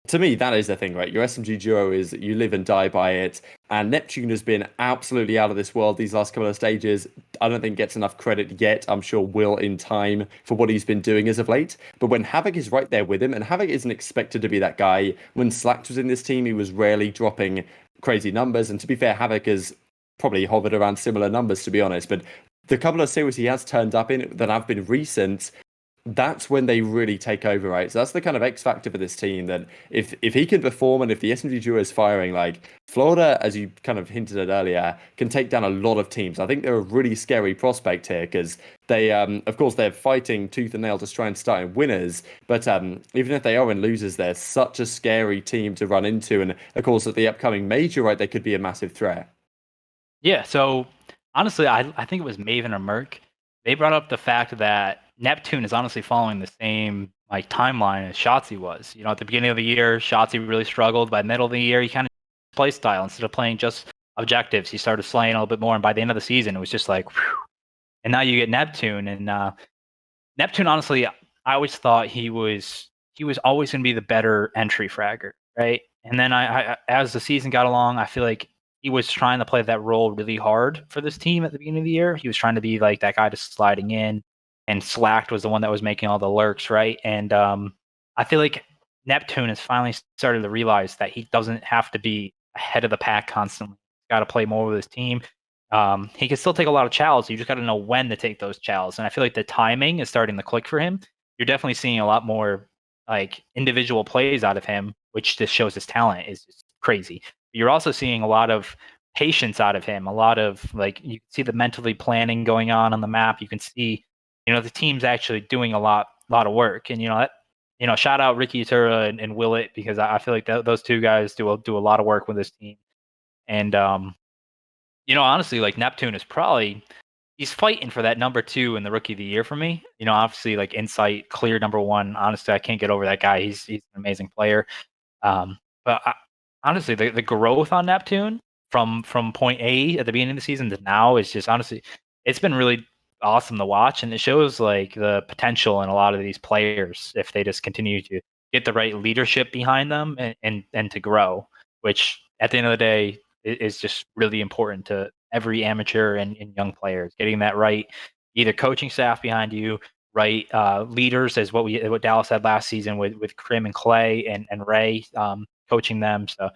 to me, that is the thing, right? Your SMG duo is you live and die by it. And Neptune has been absolutely out of this world these last couple of stages. I don't think gets enough credit yet. I'm sure will in time for what he's been doing as of late. But when Havoc is right there with him, and Havoc isn't expected to be that guy. When Slacked was in this team, he was rarely dropping crazy numbers. And to be fair, Havoc has probably hovered around similar numbers, to be honest. But the couple of series he has turned up in that have been recent, that's when they really take over, right? So that's the kind of X factor for this team, that if he can perform and if the SMG duo is firing, like Florida, as you kind of hinted at earlier, can take down a lot of teams. I think they're a really scary prospect here because they, of course, they're fighting tooth and nail to try and start in winners. But even if they are in losers, they're such a scary team to run into. And of course, at the upcoming major, right, they could be a massive threat. Yeah. So honestly, I think it was Maven or Merc. They brought up the fact that Neptune is honestly following the same like timeline as Shotzzy was. At the beginning of the year, Shotzzy really struggled. By the middle of the year, he kind of play style. Instead of playing just objectives, he started slaying a little bit more. And by the end of the season, it was just like, whew. And now you get Neptune. And Neptune, honestly, I always thought he was always going to be the better entry fragger, right? And then I as the season got along, I feel like he was trying to play that role really hard for this team at the beginning of the year. He was trying to be like that guy just sliding in, and Slacked was the one that was making all the lurks, right? And I feel like Neptune has finally started to realize that he doesn't have to be ahead of the pack constantly. He's got to play more with his team. He can still take a lot of chows. You just got to know when to take those chows. And I feel like the timing is starting to click for him. You're definitely seeing a lot more like individual plays out of him, which just shows his talent is just crazy. You're also seeing a lot of patience out of him, a lot of like you can see the mentally planning going on the map. You can see, the team's actually doing a lot of work, and shout out Ricky Tura and Willett, because I feel like those two guys do a lot of work with this team. And honestly, like Neptune is probably he's fighting for that number 2 in the Rookie of the Year for me. Obviously, like Insight, clear number 1. Honestly, I can't get over that guy. He's an amazing player. But honestly, the growth on Neptune from point A at the beginning of the season to now is just honestly, it's been really awesome to watch, and it shows like the potential in a lot of these players if they just continue to get the right leadership behind them and to grow, which at the end of the day is just really important to every amateur and young players. Getting that right, either coaching staff behind you, right leaders, as what Dallas had last season with Krim and Clay and Ray coaching them. So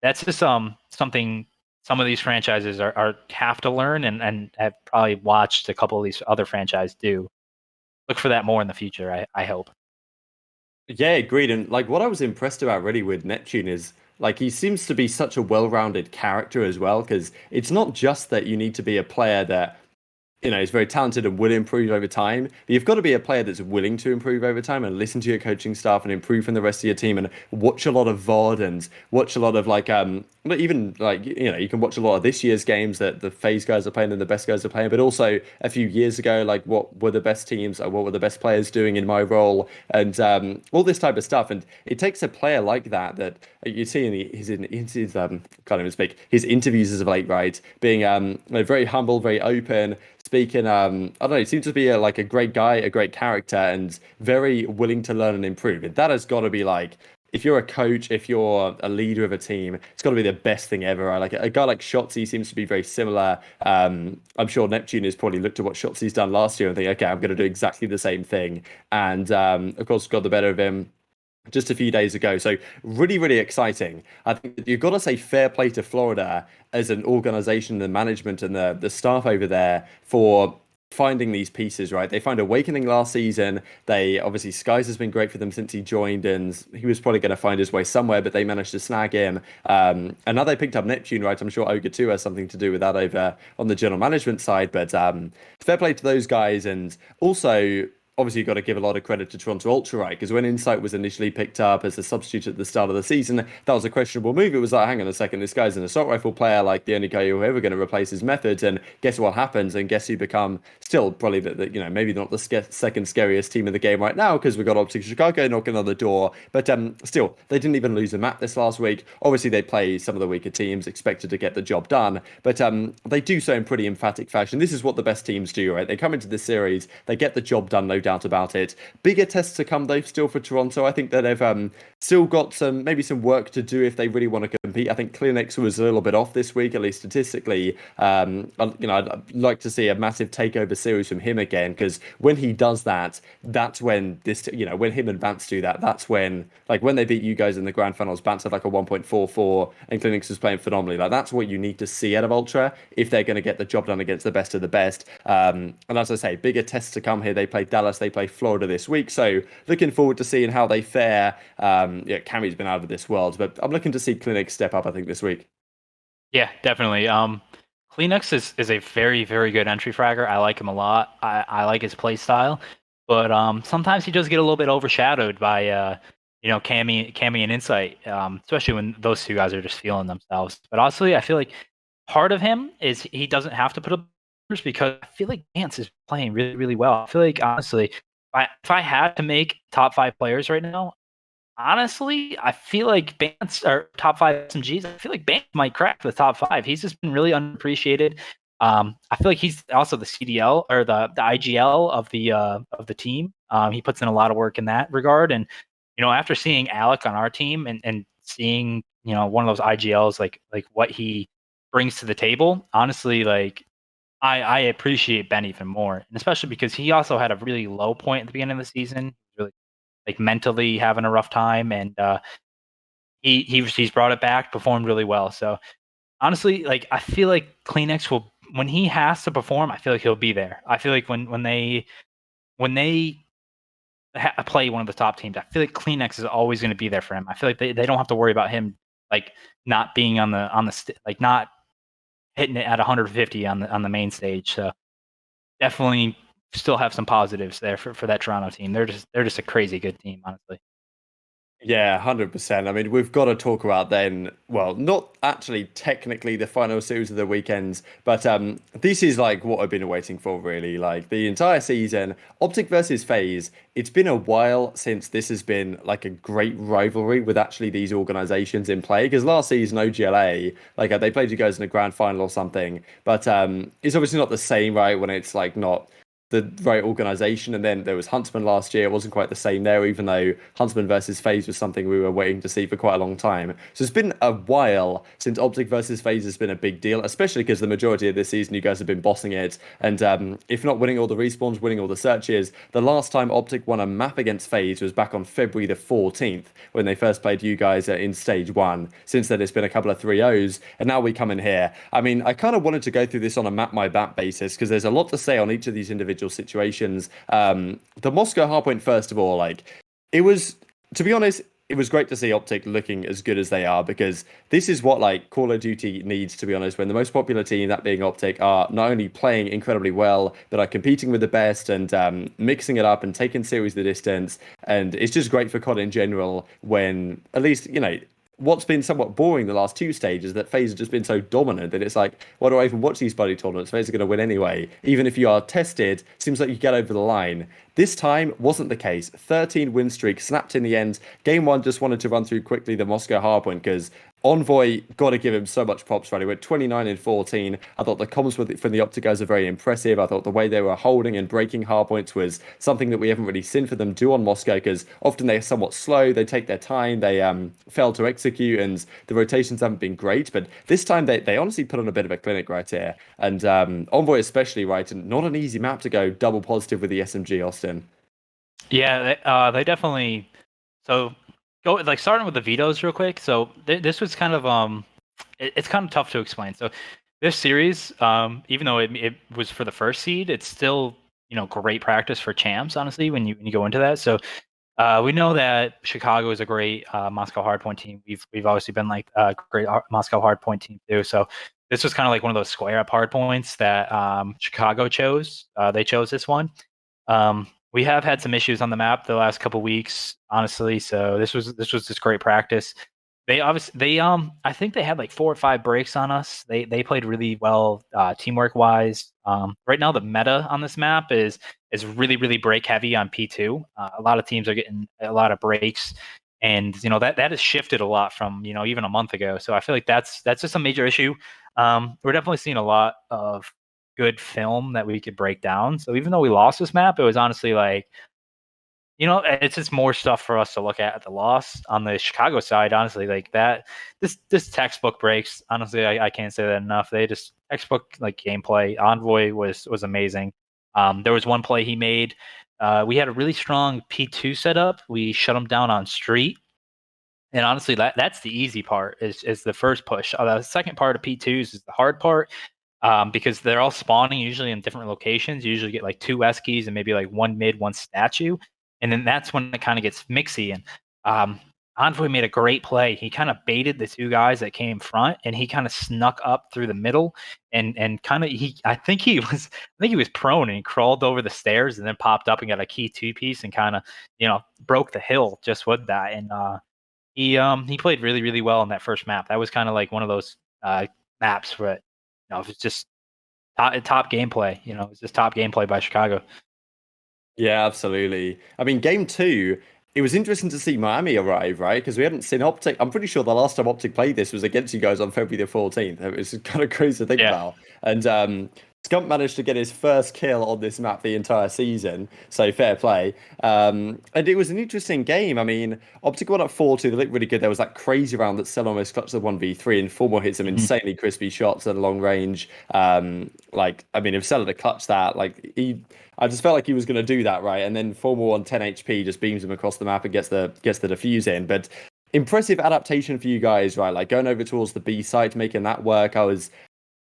that's just something some of these franchises are have to learn and have probably watched a couple of these other franchises do. Look for that more in the future, I hope. Yeah, agreed. And like what I was impressed about really with Neptune is like he seems to be such a well-rounded character as well, because it's not just that you need to be a player that is very talented and will improve over time. But you've got to be a player that's willing to improve over time and listen to your coaching staff and improve from the rest of your team and watch a lot of VOD and watch a lot of like even like you can watch a lot of this year's games that the FaZe guys are playing and the best guys are playing, but also a few years ago, like what were the best teams or what were the best players doing in my role and all this type of stuff. And it takes a player like that you see in his can't even speak, his interviews as of late, right, being very humble, very open, speaking I don't know, he seems to be like a great guy, a great character, and very willing to learn and improve. And that has got to be like, if you're a coach, if you're a leader of a team, it's got to be the best thing ever, right? Like a guy like Shotzi seems to be very similar. I'm sure Neptune has probably looked at what Shotzi's done last year and think, okay, I'm going to do exactly the same thing. And of course got the better of him just a few days ago. So really, really exciting. I think you've got to say fair play to Florida as an organization, the management and the staff over there for finding these pieces, right? They found Awakening last season. They obviously Skies has been great for them since he joined, and he was probably going to find his way somewhere, but they managed to snag him. And now they picked up Neptune, right? I'm sure Ogre 2 has something to do with that over on the general management side. But fair play to those guys, and also obviously you've got to give a lot of credit to Toronto Ultra, right? Because when Insight was initially picked up as a substitute at the start of the season, that was a questionable move. It was like, hang on a second, this guy's an assault rifle player, like the only guy who's ever going to replace his methods. And guess what happens? And guess who become still probably maybe not the second scariest team in the game right now, because we've got OpTic Chicago knocking on the door. But still, they didn't even lose a map this last week. Obviously, they play some of the weaker teams, expected to get the job done. But they do so in pretty emphatic fashion. This is what the best teams do, right? They come into this series, they get the job done, no doubt about it. Bigger tests to come though, still for Toronto. I think that they've still got some work to do if they really want to compete. I think Clinics was a little bit off this week, at least statistically. I'd like to see a massive takeover series from him again, because when he does that, that's when when him and Vance do that, that's when, like, when they beat you guys in the grand finals, Vance had like a 1.44 and Clinics was playing phenomenally. Like, that's what you need to see out of Ultra if they're going to get the job done against the best of the best. And as I say, bigger tests to come here. They play Dallas, they play Florida this week, so looking forward to seeing how they fare. Cammy's been out of this world, but I'm looking to see Clinics step up, I think, this week. Yeah, definitely. Kleenex is a very, very good entry fragger. I like him a lot. I like his play style, but sometimes he does get a little bit overshadowed by Cammy and Insight, especially when those two guys are just feeling themselves. But honestly, I feel like part of him is he doesn't have to put up numbers, because I feel like Vance is playing really, really well. I feel like honestly, if I had to make top 5 players right now, honestly, I feel like Bance or top 5 SMGs. I feel like Bance might crack the top 5. He's just been really unappreciated. I feel like he's also the CDL or the IGL of the team. He puts in a lot of work in that regard. And after seeing Alec on our team and seeing one of those IGLs, like what he brings to the table, honestly, like I appreciate Ben even more, and especially because he also had a really low point at the beginning of the season. Really, like, mentally having a rough time, and he's brought it back, performed really well. So honestly, like, I feel like Kleenex will, when he has to perform, I feel like he'll be there. I feel like when they play one of the top teams. I feel like Kleenex is always going to be there for him. I feel like they don't have to worry about him like not being on the like not hitting it at 150 on the main stage. So definitely still have some positives there for that Toronto team. They're just a crazy good team, honestly. Yeah, 100%. I mean, we've got to talk about then, well, not actually technically the final series of the weekends, but this is like what I've been waiting for, really. Like the entire season, OpTic versus FaZe, it's been a while since this has been like a great rivalry with actually these organizations in play. Because last season, OGLA, like they played you guys in a grand final or something, but it's obviously not the same, right? When it's like not the right organization. And then there was Huntsman last year. It wasn't quite the same there, even though Huntsman versus FaZe was something we were waiting to see for quite a long time. So it's been a while since OpTic versus FaZe has been a big deal, especially because the majority of this season you guys have been bossing it. And if not winning all the respawns, winning all the searches, the last time OpTic won a map against FaZe was back on February the 14th when they first played you guys in stage one. Since then, it's been a couple of 3-0s, and now we come in here. I mean, I kind of wanted to go through this on a map by map basis because there's a lot to say on each of these individual situations. The Moscow hardpoint, first of all, like it was, to be honest, it was great to see OpTic looking as good as they are because this is what like Call of Duty needs, to be honest, when the most popular team, that being OpTic, are not only playing incredibly well, but are competing with the best and mixing it up and taking series the distance. And it's just great for COD in general when, at least, you know, what's been somewhat boring the last two stages that FaZe has just been so dominant that it's like, why do I even watch these bloody tournaments? FaZe are going to win anyway. Even if you are tested, seems like you get over the line. This time wasn't the case. 13 win streak snapped in the end. Game one, just wanted to run through quickly the Moscow hardpoint because Envoy, got to give him so much props, right? He went 29 and 14. I thought the comms from the OpTic guys are very impressive. I thought the way they were holding and breaking hardpoints was something that we haven't really seen for them do on Moscow because often they're somewhat slow. They take their time. They fail to execute and the rotations haven't been great. But this time they honestly put on a bit of a clinic right here. And Envoy especially, right? And not an easy map to go double positive with the SMG, Austin. Yeah, they definitely. So go like starting with the vetoes real quick. So this was kind of it's kind of tough to explain. So this series, even though it was for the first seed, it's still great practice for champs. Honestly, when you go into that, so we know that Chicago is a great Moscow hardpoint team. We've obviously been like a great Moscow hardpoint team too. So this was kind of like one of those square up hardpoints that Chicago chose. They chose this one. We have had some issues on the map the last couple weeks, honestly. So this was just great practice. I think they had like 4 or 5 breaks on us. They played really well teamwork wise. Right now the meta on this map is really break heavy on P2. A lot of teams are getting a lot of breaks, and that has shifted a lot from even a month ago. So I feel like that's just a major issue. We're definitely seeing a lot of good film that we could break down. So even though we lost this map, it was honestly like, it's just more stuff for us to look at the loss. On the Chicago side, honestly, like that, this textbook breaks. Honestly, I can't say that enough. They just textbook like gameplay. Envoy was amazing. There was one play he made. We had a really strong P2 setup. We shut him down on street. And honestly, that's the easy part is the first push. The second part of P2s is the hard part. Because they're all spawning usually in different locations. You usually get like 2 Eskies and maybe like 1 mid, 1 statue. And then that's when it kind of gets mixy. And Envoy made a great play. He kind of baited the 2 guys that came front and he kind of snuck up through the middle and kind of I think he was prone and he crawled over the stairs and then popped up and got a key 2-piece and kind of, broke the hill just with that. And he played really well in that first map. That was kind of like one of those maps where it's just top gameplay. It's just top gameplay by Chicago. Yeah, absolutely. I mean, game two, it was interesting to see Miami arrive, right? Because we hadn't seen OpTic. I'm pretty sure the last time OpTic played this was against you guys on February the 14th. It was kind of crazy to think about. And Scump managed to get his first kill on this map the entire season, so fair play. And it was an interesting game. I mean, OpTic went up 4-2. They looked really good. There was that crazy round that Cell almost clutched the 1v3, and Formor hit some insanely crispy shots at long range. I mean, if Cell had clutched that, I just felt like he was going to do that, right? And then Formor on 10 HP just beams him across the map and gets the defuse in. But impressive adaptation for you guys, right? Like going over towards the B site, making that work.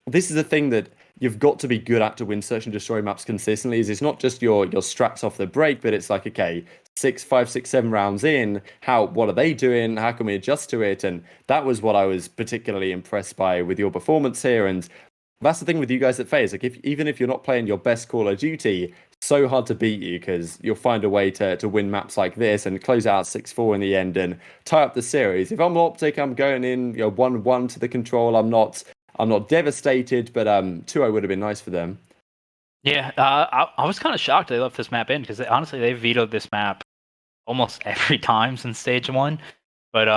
This is a thing that you've got to be good at to win search and destroy maps consistently. Is it's not just your strats off the break, but it's like, okay, 5, 6, 7 rounds in, what are they doing? How can we adjust to it? And that was what I was particularly impressed by with your performance here. And that's the thing with you guys at FaZe. Like, even if you're not playing your best Call of Duty, so hard to beat you because you'll find a way to win maps like this and close out 6-4 in the end and tie up the series. If I'm OpTic, I'm going in 1-1 to the control. I'm not devastated, but 2-0 would have been nice for them. Yeah, I was kind of shocked they left this map in because honestly they vetoed this map almost every time since stage 1. But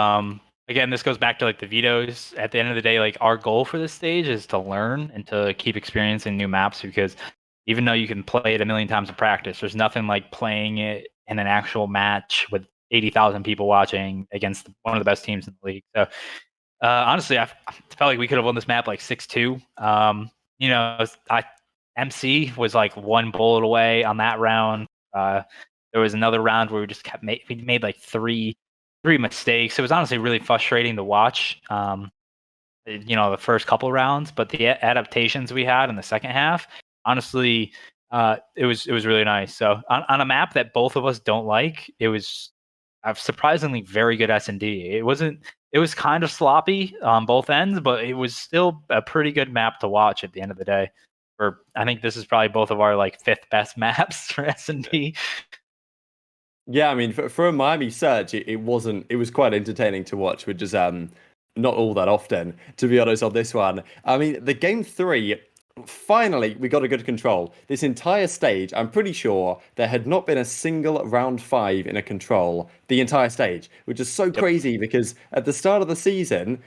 again, this goes back to like the vetoes. At the end of the day, like our goal for this stage is to learn and to keep experiencing new maps because even though you can play it a million times in practice, there's nothing like playing it in an actual match with 80,000 people watching against one of the best teams in the league. So honestly, I felt like we could have won this map like 6-2. MC was like one bullet away on that round. There was another round where we just we made like three mistakes. It was honestly really frustrating to watch. The first couple rounds, but the adaptations we had in the second half, honestly, it was really nice. So on a map that both of us don't like, it was a surprisingly very good S&D. It was kind of sloppy on both ends, but it was still a pretty good map to watch at the end of the day. I think this is probably both of our like 5th best maps for S&D. Yeah, I mean, for a Miami search, it was quite entertaining to watch, which is not all that often, to be honest, on this one. I mean, the game 3, finally, we got a good control. This entire stage, I'm pretty sure there had not been a single round 5 in a control the entire stage, which is so crazy because at the start of the season,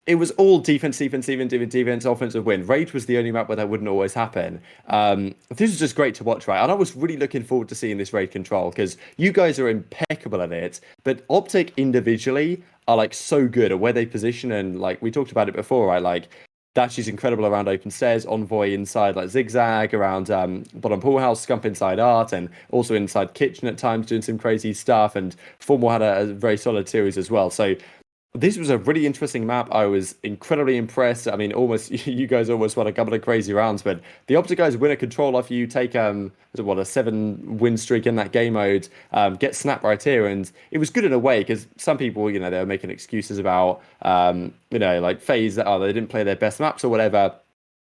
it was all defense, offensive win. Raid was the only map where that wouldn't always happen. This was just great to watch, right? And I was really looking forward to seeing this Raid control because you guys are impeccable at it. But OpTic individually are like so good at where they position, and like we talked about it before, right? Like Dashy's incredible around open stairs, Envoy inside like zigzag, around bottom pool house, Scump inside art, and also inside kitchen at times doing some crazy stuff. And Formal had a very solid series as well. So this was a really interesting map. I was incredibly impressed. I mean, you guys almost won a couple of crazy rounds, but the OpTic guys win a control after you take a 7-win streak in that game mode, get snapped right here, and it was good in a way because some people, they were making excuses about like FaZe that they didn't play their best maps or whatever.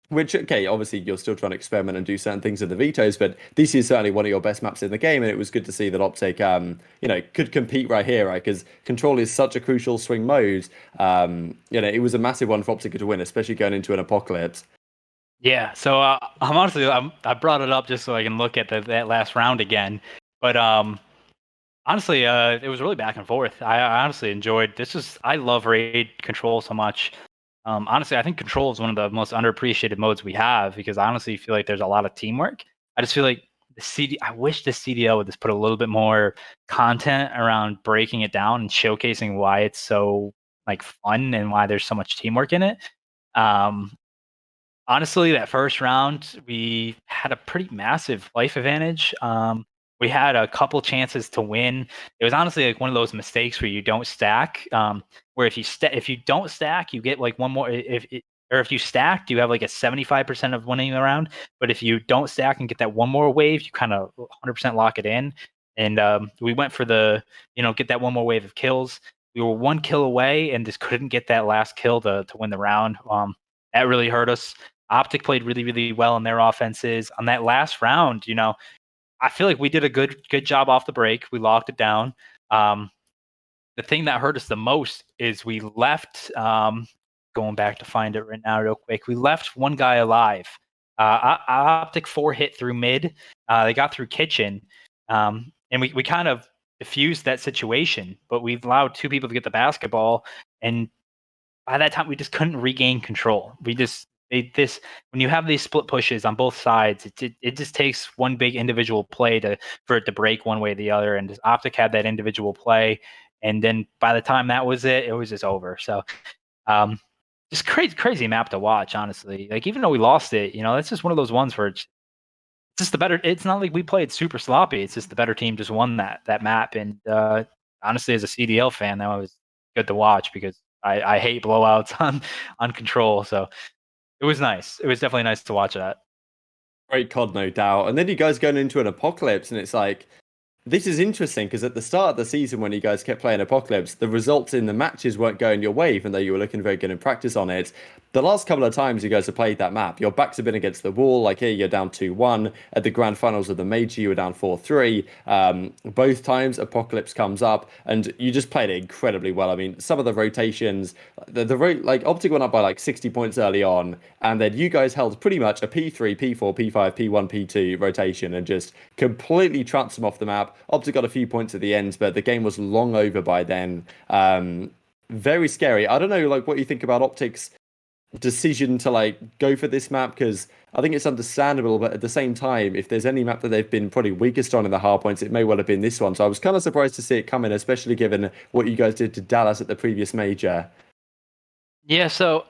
Which, okay, obviously you're still trying to experiment and do certain things with the vetoes, but this is certainly one of your best maps in the game, and it was good to see that OpTic, could compete right here, right? Because control is such a crucial swing mode. It was a massive one for OpTic to win, especially going into an apocalypse. Yeah, so I brought it up just so I can look at that last round again, but honestly, it was really back and forth. I honestly enjoyed this. I love raid control so much. Honestly, I think control is one of the most underappreciated modes we have because I honestly feel like there's a lot of teamwork. I just feel like I wish the CDL would just put a little bit more content around breaking it down and showcasing why it's so like fun and why there's so much teamwork in it. Honestly, that first round we had a pretty massive life advantage. We had a couple chances to win. It was honestly like one of those mistakes where you don't stack. Where if you don't stack, you get like one more. If you stacked, you have like a 75% of winning the round. But if you don't stack and get that one more wave, you kind of 100% lock it in. And we went for the get that one more wave of kills. We were 1 kill away and just couldn't get that last kill to win the round. That really hurt us. OpTic played really, really well in their offenses. On that last round, I feel like we did a good job off the break. We locked it down. The thing that hurt us the most is we left. Going back to find it right now, real quick. We left one guy alive. OpTic 4 hit through mid. They got through kitchen, and we kind of diffused that situation. But we allowed 2 people to get the basketball, and by that time we just couldn't regain control. When you have these split pushes on both sides, it just takes one big individual play for it to break one way or the other. And OpTic had that individual play, and then by the time that was it was just over. So, just crazy map to watch. Honestly, like even though we lost it, that's just one of those ones where it's just the better. It's not like we played super sloppy. It's just the better team just won that map. And honestly, as a CDL fan, that was good to watch because I hate blowouts on control. So. It was nice. It was definitely nice to watch that. Great COD, no doubt. And then you guys going into an apocalypse, and it's like, this is interesting because at the start of the season, when you guys kept playing Apocalypse, the results in the matches weren't going your way, even though you were looking very good in practice on it. The last couple of times you guys have played that map, your backs have been against the wall. Like here, you're down 2-1. At the grand finals of the Major, you were down 4-3. Both times Apocalypse comes up, and you just played it incredibly well. I mean, some of the rotations, like OpTic went up by like 60 points early on, and then you guys held pretty much a P3, P4, P5, P1, P2 rotation and just completely trounced them off the map. OpTic got a few points at the end, but the game was long over by then. Very scary. I don't know, like, what you think about OpTic's decision to like go for this map, because I think it's understandable, but at the same time, if there's any map that they've been probably weakest on in the hard points, it may well have been this one. So I was kind of surprised to see it come in, especially given what you guys did to Dallas at the previous major. Yeah, so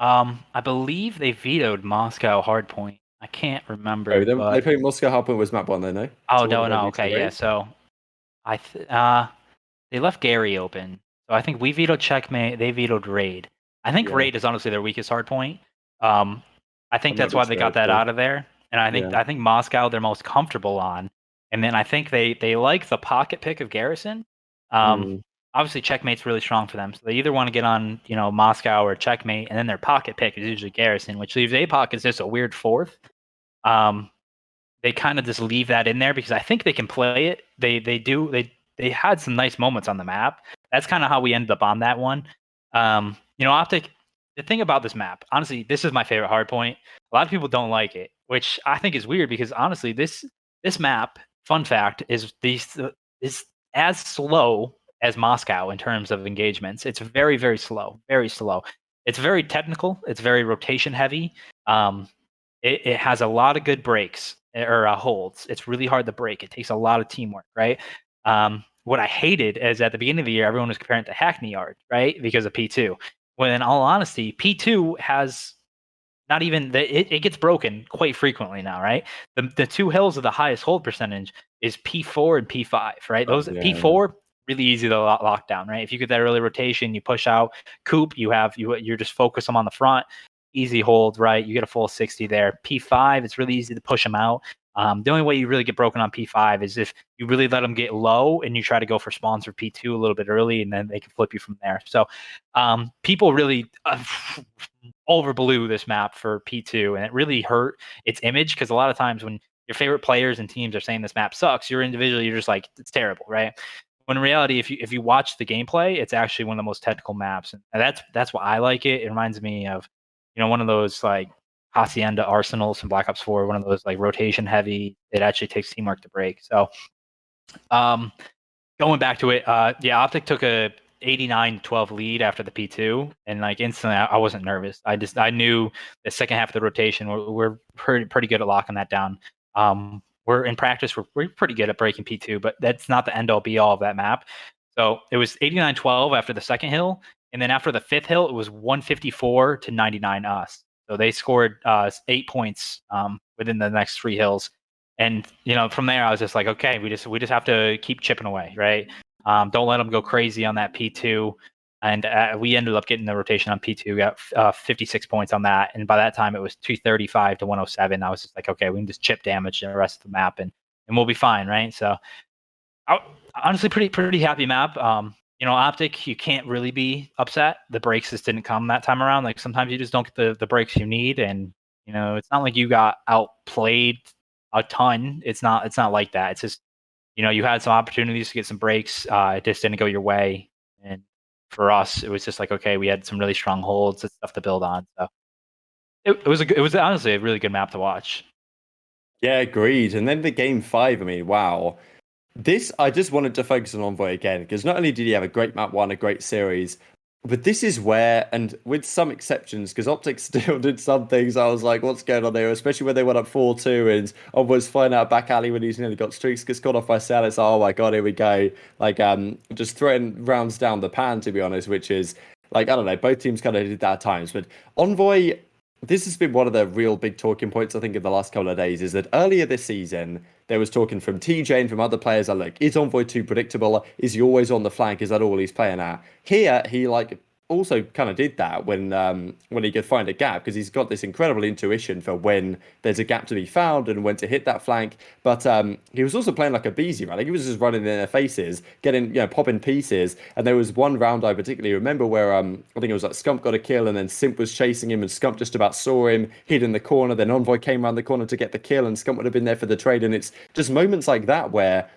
I believe they vetoed Moscow Hardpoint. I can't remember, Oh, they but played Moscow Hardpoint was map one, though, no? oh So what no, did they no, do to okay, yeah. Raid? So they left Gary open. So I think we vetoed Checkmate. They vetoed Raid. I think Yeah, Raid is honestly their weakest hardpoint. Um, I think that might that's be why they true, got that actually. out of there. And Yeah. I think Moscow they're most comfortable on. And then I think they like the pocket pick of Garrison. Um, Mm. obviously Checkmate's really strong for them. So they either want to get on, Moscow or Checkmate, and then their pocket pick is usually Garrison, which leaves APOC as just a weird fourth. Um, they kind of just leave that in there because I think they can play it. They had some nice moments on the map. That's kind of how we ended up on that one. OpTic. The thing about this map, honestly, this is my favorite hardpoint. A lot of people don't like it, which I think is weird because honestly, this map, fun fact, is as slow as Moscow in terms of engagements. It's very very slow, very slow. It's very technical. It's very rotation heavy. Um, it has a lot of good breaks or holds. It's really hard to break. It takes a lot of teamwork, right? What I hated is at the beginning of the year, everyone was comparing it to Hackney Yard, right? Because of P2. When in all honesty, P2 has not even it gets broken quite frequently now, right? The two hills of the highest hold percentage is P4 and P5, right? Oh, Those yeah. P4 really easy to lock down, right? If you get that early rotation, you push out Coop, you're just focus them on the front, easy hold, right? You get a full 60 there. P5, it's really easy to push them out. The only way you really get broken on P5 is if you really let them get low and you try to go for spawns for P2 a little bit early, and then they can flip you from there. So people really overblew this map for P2, and it really hurt its image because a lot of times when your favorite players and teams are saying this map sucks, you're just like it's terrible, right? When in reality, if you watch the gameplay, it's actually one of the most technical maps, and that's why I like it. It reminds me of one of those like Hacienda Arsenals from Black Ops 4, one of those like rotation heavy. It actually takes teamwork to break. So um, going back to it, yeah, OpTic took a 89-12 lead after the P2, and like instantly, I wasn't nervous. I knew the second half of the rotation, we're pretty good at locking that down. We're in practice, we're pretty good at breaking P2, but that's not the end all be all of that map. So it was 89-12 after the second hill, and then after the fifth hill, it was 154 to 99 us. So they scored 8 points within the next three hills. And from there, I was just like, okay, we just have to keep chipping away, right? Don't let them go crazy on that P2. And we ended up getting the rotation on P2, got 56 points on that. And by that time, it was 235 to 107. I was just like, okay, we can just chip damage the rest of the map, and we'll be fine, right? So, I, honestly, pretty happy map. OpTic, you can't really be upset. The breaks just didn't come that time around. Like sometimes you just don't get the breaks you need, and it's not like you got outplayed a ton. It's not like that. It's just you had some opportunities to get some breaks. It just didn't go your way. And for us, it was just like, okay, we had some really strong holds and stuff to build on. So it was honestly a really good map to watch. Yeah, agreed. And then the game five, I mean, wow. This, I just wanted to focus on Envoy again, because not only did he have a great map one, a great series, but this is where, and with some exceptions, because OpTic still did some things, I was like, what's going on there? Especially when they went up 4-2 and Envoy's flying out back alley when he's nearly got streaks, gets caught off by Sal. It's like, oh my God, here we go. Like, just throwing rounds down the pan, to be honest, which is, like, I don't know, both teams kind of did that at times. But Envoy, this has been one of the real big talking points, I think, in the last couple of days, is that earlier this season, there was talking from TJ and from other players like, is Envoy too predictable? Is he always on the flank? Is that all he's playing at? Here, he like also kind of did that when he could find a gap because he's got this incredible intuition for when there's a gap to be found and when to hit that flank. But he was also playing like a beezy, right? Like he was just running in their faces, getting popping pieces. And there was one round I particularly remember where I think it was like Scump got a kill and then Simp was chasing him and Scump just about saw him, hid in the corner. Then Envoy came around the corner to get the kill and Scump would have been there for the trade. And it's just moments like that where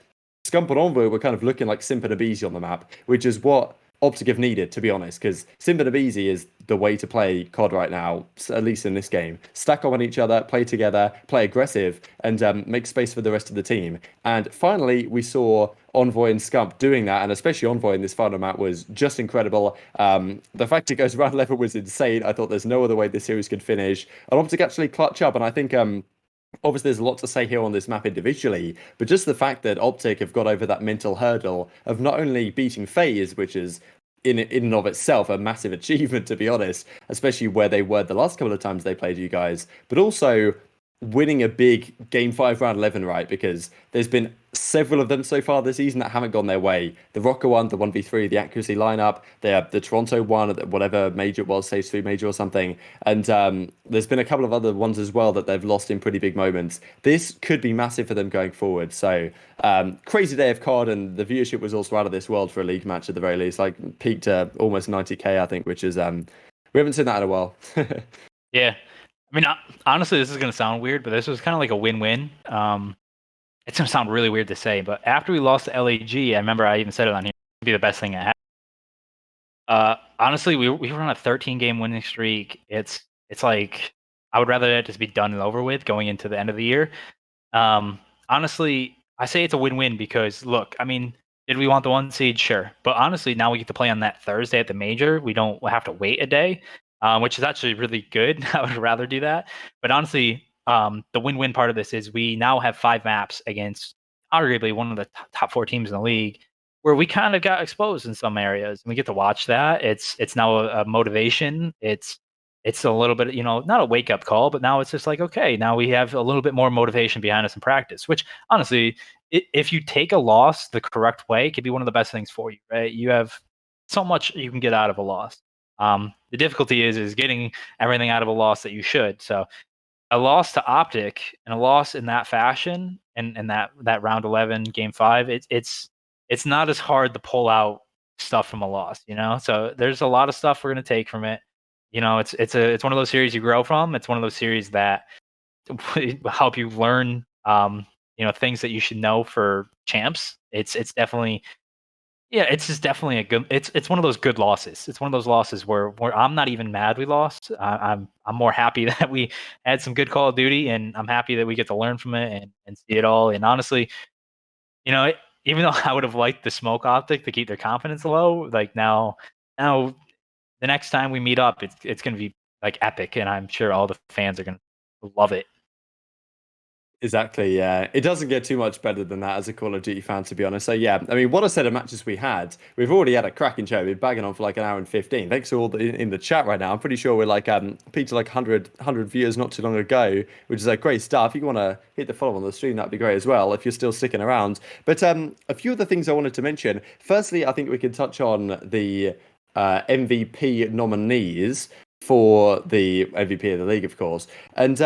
Scump and Envoy were kind of looking like Simp and Abeezy on the map, which is what OpTic have needed, to be honest, because Simp and Abeezy is the way to play COD right now, at least in this game. Stack up on each other, play together, play aggressive, and make space for the rest of the team. And finally, we saw Envoy and Scump doing that, and especially Envoy in this final map was just incredible. The fact it goes round 11 was insane. I thought there's no other way this series could finish. And OpTic actually clutch up, and I think obviously there's a lot to say here on this map individually, but just the fact that OpTic have got over that mental hurdle of not only beating FaZe, which is in and of itself a massive achievement, to be honest, especially where they were the last couple of times they played you guys, but also winning a big game 5 round 11, right? Because there's been several of them so far this season that haven't gone their way. The Rocker one, the 1v3, the accuracy lineup, the Toronto one, whatever major it was, stage 3 major or something. And there's been a couple of other ones as well that they've lost in pretty big moments. This could be massive for them going forward. So crazy day of COD, and the viewership was also out of this world for a league match at the very least, like peaked almost 90k, I think, which is we haven't seen that in a while. Yeah. I mean, honestly, this is going to sound weird, but this was kind of like a win-win. It's going to sound really weird to say, but after we lost to LAG, I remember I even said it on here, it would be the best thing that happened. Honestly, we were on a 13-game winning streak. It's like, I would rather it just be done and over with going into the end of the year. Honestly, I say it's a win-win because, look, I mean, did we want the 1 seed? Sure. But honestly, now we get to play on that Thursday at the major. We don't have to wait a day. Which is actually really good. I would rather do that. But honestly, the win-win part of this is we now have 5 maps against arguably one of the top 4 teams in the league where we kind of got exposed in some areas. And we get to watch that. It's now a motivation. It's a little bit, not a wake-up call, but now it's just like, okay, now we have a little bit more motivation behind us in practice, which honestly, if you take a loss the correct way, it could be one of the best things for you, right? You have so much you can get out of a loss. The difficulty is getting everything out of a loss that you should. So a loss to OpTic and a loss in that fashion and that round 11 game 5, it's not as hard to pull out stuff from a loss, So there's a lot of stuff we're going to take from it. It's one of those series you grow from. It's one of those series that help you learn things that you should know for champs. It's definitely it's just definitely a good. It's one of those good losses. It's one of those losses where I'm not even mad we lost. I'm more happy that we had some good Call of Duty, and I'm happy that we get to learn from it and see it all. And honestly, even though I would have liked the smoke OpTic to keep their confidence low, like now the next time we meet up, it's going to be like epic, and I'm sure all the fans are going to love it. Exactly, yeah. It doesn't get too much better than that as a Call of Duty fan, to be honest. So, yeah, I mean, what a set of matches we had. We've already had a cracking show. We've been bagging on for like an hour and 15. Thanks to all in the chat right now. I'm pretty sure we're like peaked to like 100 viewers not too long ago, which is like great stuff. If you want to hit the follow on the stream, that'd be great as well, if you're still sticking around. But a few of the things I wanted to mention. Firstly, I think we could touch on the MVP nominees for the MVP of the league, of course. And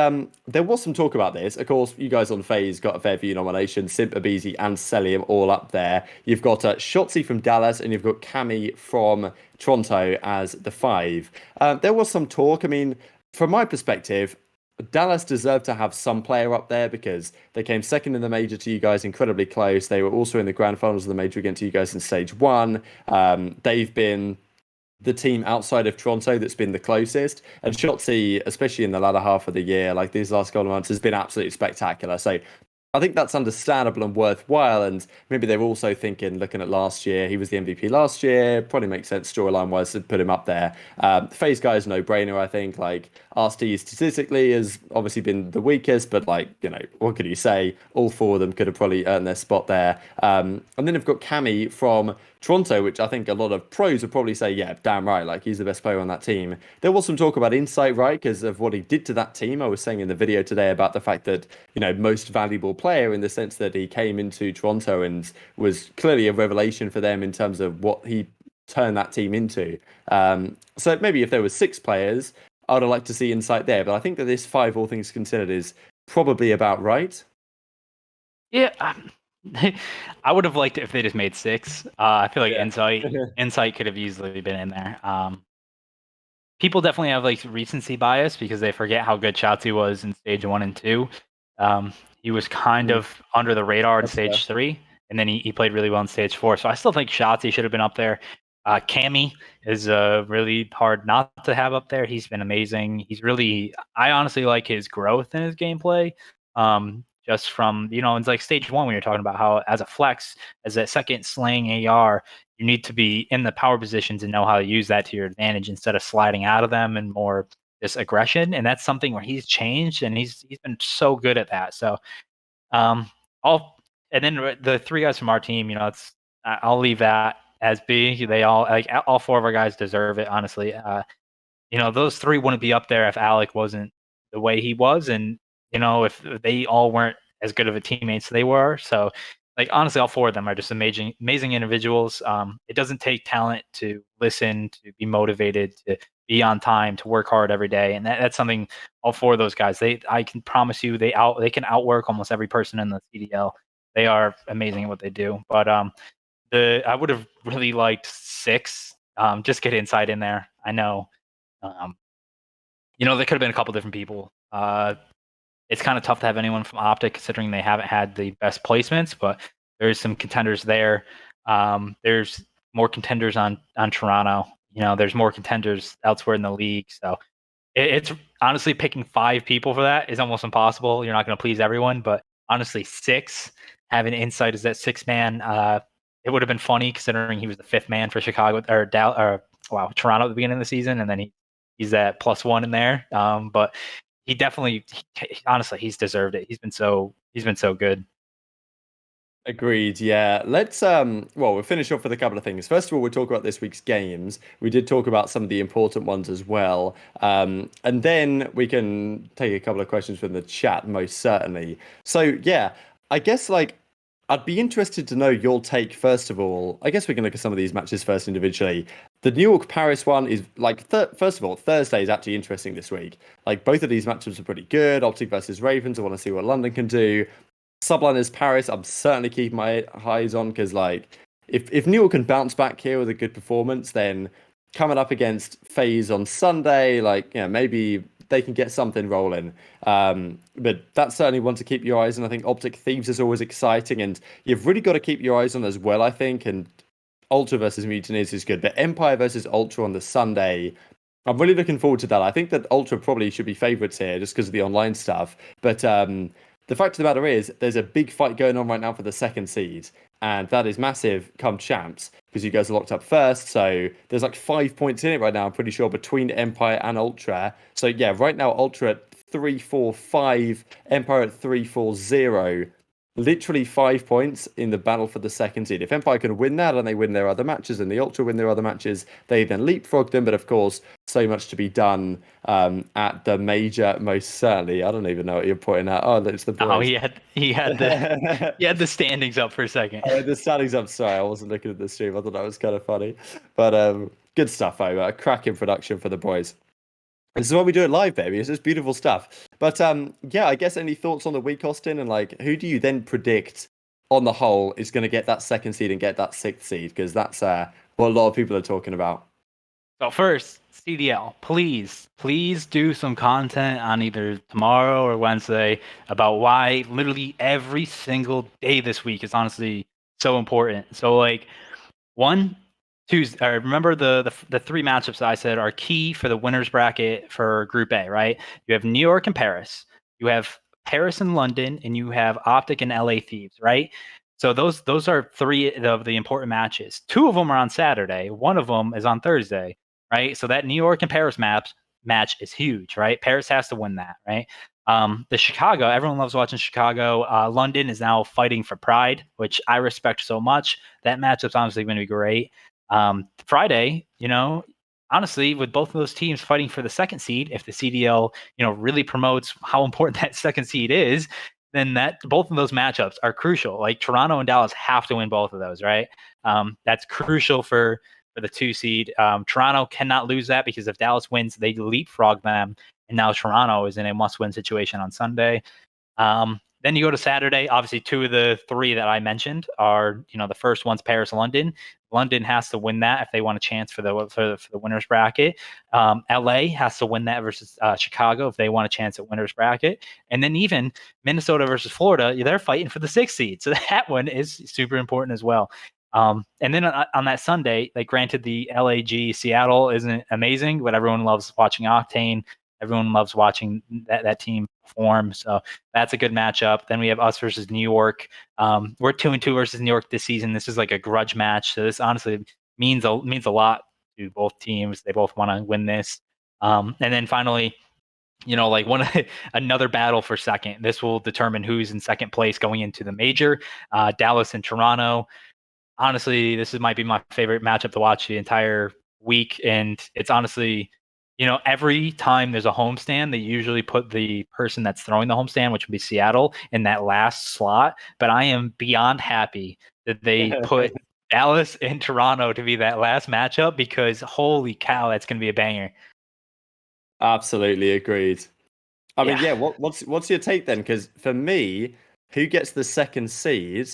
there was some talk about this. Of course, you guys on FaZe got a fair few nominations. Simp, Abeezy, and Celium all up there. You've got Shotzi from Dallas, and you've got Cammy from Toronto as the 5. There was some talk. I mean, from my perspective, Dallas deserved to have some player up there because they came second in the major to you guys, incredibly close. They were also in the grand finals of the major against you guys in stage 1. They've been the team outside of Toronto that's been the closest. And Shotzi, especially in the latter half of the year, like these last couple of months, has been absolutely spectacular. So I think that's understandable and worthwhile. And maybe they're also thinking, looking at last year, he was the MVP last year. Probably makes sense storyline wise to put him up there. FaZe guy is no brainer, I think. Like RST statistically has obviously been the weakest, but like, what could you say? All 4 of them could have probably earned their spot there. And then they've got Cammy from Toronto, which I think a lot of pros would probably say, yeah, damn right, like he's the best player on that team. There was some talk about Insight, right, because of what he did to that team. I was saying in the video today about the fact that, most valuable player in the sense that he came into Toronto and was clearly a revelation for them in terms of what he turn that team into. So maybe if there were 6 players, I would have liked to see insight there. But I think that this 5, all things considered, is probably about right. Yeah, I would have liked it if they just made 6. I feel like Yeah. Insight could have easily been in there. People definitely have like recency bias because they forget how good Shotzi was in stage 1 and 2. He was kind of under the radar in That's fair. stage 3, and then he played really well in stage 4. So I still think Shotzi should have been up there. Cammy is really hard not to have up there. He's been amazing. I honestly like his growth in his gameplay. Just from, it's like stage 1 when you're talking about how as a flex, as a second slaying AR, you need to be in the power positions and know how to use that to your advantage instead of sliding out of them and more this aggression. And that's something where he's changed and he's been so good at that. So all and then the 3 guys from our team, I'll leave that as B. They all 4 of our guys deserve it, honestly. Those 3 wouldn't be up there if Alec wasn't the way he was, and if they all weren't as good of a teammates they were. So, like, honestly, all 4 of them are just amazing individuals. It doesn't take talent to listen, to be motivated, to be on time, to work hard every day, and that's something all 4 of those guys. I can promise you, they can outwork almost every person in the CDL. They are amazing at what they do. But I would have really liked 6. Just get Insight in there. I know. There could have been a couple different people. It's kind of tough to have anyone from OpTic considering they haven't had the best placements, but there's some contenders there. There's more contenders on Toronto. There's more contenders elsewhere in the league. So it's honestly picking 5 people for that is almost impossible. You're not going to please everyone, but honestly, 6 having Insight as that 6th man. It would have been funny considering he was the 5th man for Chicago Toronto at the beginning of the season, and then he's that +1 in there. But he definitely, honestly, he's deserved it. He's been so good. Agreed. Yeah. Let's we'll finish off with a couple of things. First of all, we'll talk about this week's games. We did talk about some of the important ones as well. And then we can take a couple of questions from the chat, most certainly. So yeah, I guess I'd be interested to know your take first of all. I guess we can look at some of these matches first individually. The New York Paris one is first of all, Thursday is actually interesting this week. Like both of these matchups are pretty good. OpTic versus Ravens. I want to see what London can do. Subliners Paris, I'm certainly keeping my eyes on because if New York can bounce back here with a good performance, then coming up against FaZe on Sunday, maybe they can get something rolling. But that's certainly one to keep your eyes on. I think OpTic Thieves is always exciting, and you've really got to keep your eyes on as well, I think. And Ultra versus Mutineers is good, but Empire versus Ultra on the Sunday, I'm really looking forward to that. I think that Ultra probably should be favourites here just because of the online stuff. But the fact of the matter is, there's a big fight going on right now for the 2nd seed, and that is massive come champs because you guys are locked up first. So there's 5 points in it right now, I'm pretty sure, between Empire and Ultra. So yeah, right now Ultra at 3-4-5, Empire at 3-4-0. Literally 5 points in the battle for the 2nd seed. If Empire can win that and they win their other matches and the Ultra win their other matches, they then leapfrog them. But of course, so much to be done at the major, most certainly. I don't even know what you're pointing at. Oh, it's the boys. Oh, he had the standings up for a second. The standings up. Sorry, I wasn't looking at the stream. I thought that was kind of funny. But good stuff, over. A cracking production for the boys. This is why we do it live, baby. It's just beautiful stuff. But yeah, I guess any thoughts on the week, Austin? And who do you then predict on the whole is going to get that 2nd seed and get that 6th seed? Because that's what a lot of people are talking about. So first, CDL, please do some content on either tomorrow or Wednesday about why literally every single day this week is honestly so important. So one, Tuesday, remember the 3 matchups that I said are key for the winners bracket for Group A, right? You have New York and Paris, you have Paris and London, and you have OpTic and LA Thieves, right? So those are 3 of the important matches. 2 of them are on Saturday, 1 of them is on Thursday, right? So that New York and Paris match is huge, right? Paris has to win that, right? The Chicago, everyone loves watching Chicago. London is now fighting for pride, which I respect so much. That matchup's honestly going to be great. Friday, honestly, with both of those teams fighting for the 2nd seed, if the CDL, really promotes how important that 2nd seed is, then both of those matchups are crucial. Like Toronto and Dallas have to win both of those, right? That's crucial for for the 2 seed. Toronto cannot lose that because if Dallas wins, they leapfrog them, and now Toronto is in a must-win situation on Sunday. Then you go to Saturday. Obviously, 2 of the 3 that I mentioned are, the first one's Paris, London. London has to win that if they want a chance for the winners bracket. LA has to win that versus Chicago if they want a chance at winners bracket. And then even Minnesota versus Florida, they're fighting for the 6th seed. So that one is super important as well. And then on that Sunday, like granted, the LAG Seattle isn't amazing, but everyone loves watching Octane. Everyone loves watching that team perform. So that's a good matchup. Then we have us versus New York. We're 2-2 versus New York this season. This is like a grudge match. So this honestly means a lot to both teams. They both want to win this. And then finally, like another battle for second. This will determine who's in second place going into the major. Dallas and Toronto. Honestly, this might be my favorite matchup to watch the entire week. And it's honestly, every time there's a homestand, they usually put the person that's throwing the homestand, which would be Seattle, in that last slot. But I am beyond happy that they put Dallas and Toronto to be that last matchup because holy cow, that's going to be a banger. Absolutely agreed. I mean, yeah. What's your take then? Because for me, who gets the 2nd seed?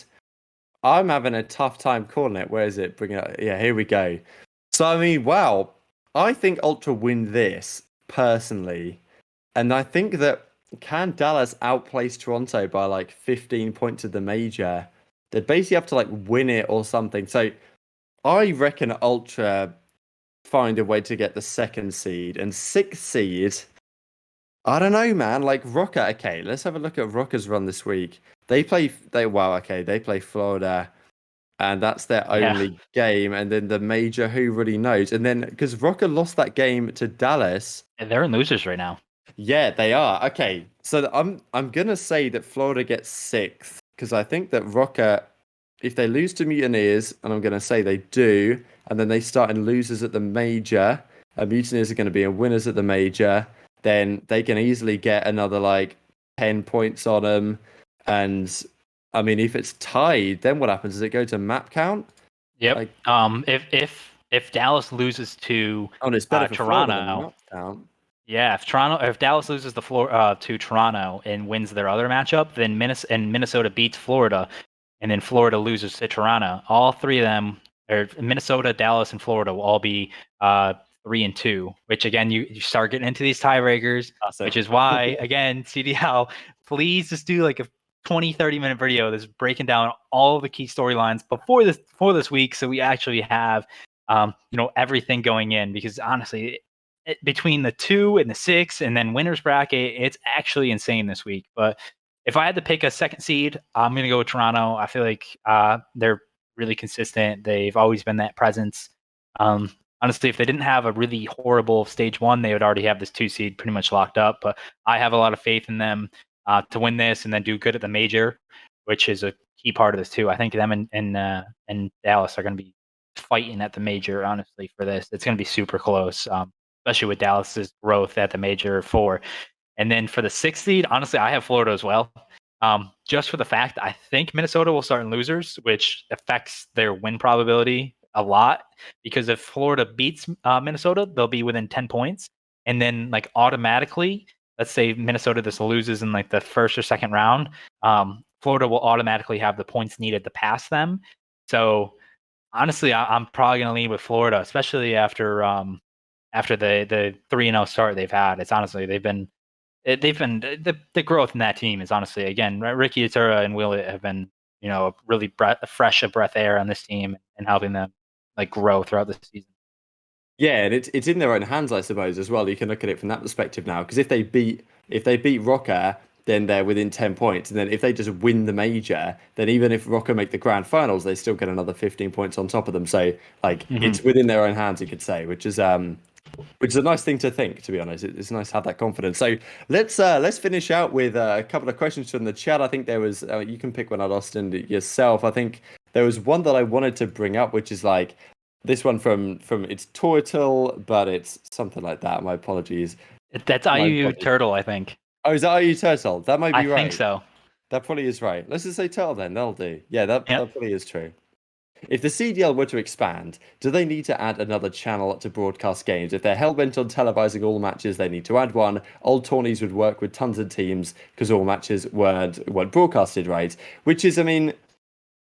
I'm having a tough time calling it. Where is it? Bring it up. Yeah, here we go. So I mean, wow. I think Ultra win this personally, and I think that can Dallas outplace Toronto by like 15 points at the major? They basically have to like win it or something. So I reckon Ultra find a way to get the 2nd seed and 6th seed. I don't know, man. Like Rocker. Okay, let's have a look at Rocker's run this week. They play Florida, and that's their only game. And then the major, who really knows? And then because Rocker lost that game to Dallas, and they're in losers right now. Yeah, they are. Okay, so I'm gonna say that Florida gets 6th because I think that Rocker, if they lose to Mutineers, and I'm gonna say they do, and then they start in losers at the major, and Mutineers are going to be in winners at the major, then they can easily get another like 10 points on them. And I mean, if it's tied, then what happens? Does it go to map count? Yep. Like, if Dallas loses to it's better for Toronto, than map count. Yeah, if Dallas loses the floor to Toronto and wins their other matchup, then Minnesota beats Florida, and then Florida loses to Toronto. All 3 of them, or Minnesota, Dallas, and Florida, will all be 3-2. Which again, you start getting into these tiebreakers, which is why again, CDL, please just do like a 20-30 minute video that's breaking down all the key storylines before this week, so we actually have everything going in, because honestly, between the 2 and the 6 and then winners bracket, it's actually insane this week. But if I had to pick a 2nd seed, I'm going to go with Toronto. I feel like they're really consistent. They've always been that presence. Honestly, if they didn't have a really horrible stage 1, they would already have this 2 seed pretty much locked up. But I have a lot of faith in them to win this and then do good at the major, which is a key part of this too. I think them and Dallas are going to be fighting at the major, honestly, for this. It's going to be super close. Especially with Dallas's growth at the major 4. And then for the 6th seed, honestly, I have Florida as well. Just for the fact I think Minnesota will start in losers, which affects their win probability a lot. Because if Florida beats Minnesota, they'll be within 10 points. And then like automatically, let's say Minnesota just loses in like the 1st or 2nd round, Florida will automatically have the points needed to pass them. So honestly, I'm probably going to lean with Florida, especially after the 3-0 start they've had. It's honestly the growth in that team is honestly, again, Ricky Itura and Willett have been really fresh of breath air on this team and helping them like grow throughout the season. Yeah, and it's in their own hands, I suppose, as well. You can look at it from that perspective now, because if they beat Rocker, then they're within 10 points, and then if they just win the major, then even if Rocker make the grand finals, they still get another 15 points on top of them. So like it's within their own hands, you could say, which is a nice thing to think, to be honest. It's nice to have that confidence. So let's finish out with a couple of questions from the chat. I think there was you can pick one out, Austin, yourself. I think there was one that I wanted to bring up, which is like this one from it's Turtle, but it's something like that. My apologies. That's IU Turtle, I think. Oh, is that IU Turtle? That might be right. I think so. That probably is right. Let's just say Turtle then. That'll do. Yeah, that probably is true. if the CDL were to expand, do they need to add another channel to broadcast games? If they're hell-bent on televising all matches, they need to add one. Old tourneys would work with tons of teams because all matches weren't broadcasted, right? Which is, I mean,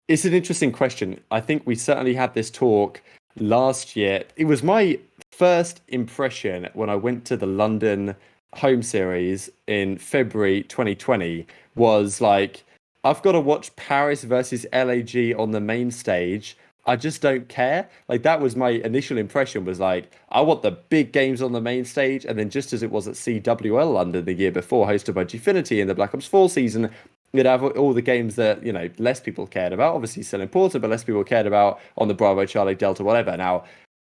it's an interesting question. I think we certainly had this talk last year. It was my first impression when I went to the London home series in February 2020 was like, I've got to watch Paris versus LAG on the main stage. I just don't care. Like that was my initial impression was like, I want the big games on the main stage. And then just as it was at CWL London the year before, hosted by Gfinity in the Black Ops 4 season, you'd have all the games that, less people cared about, obviously still important, but less people cared about on the Bravo, Charlie, Delta, whatever. Now,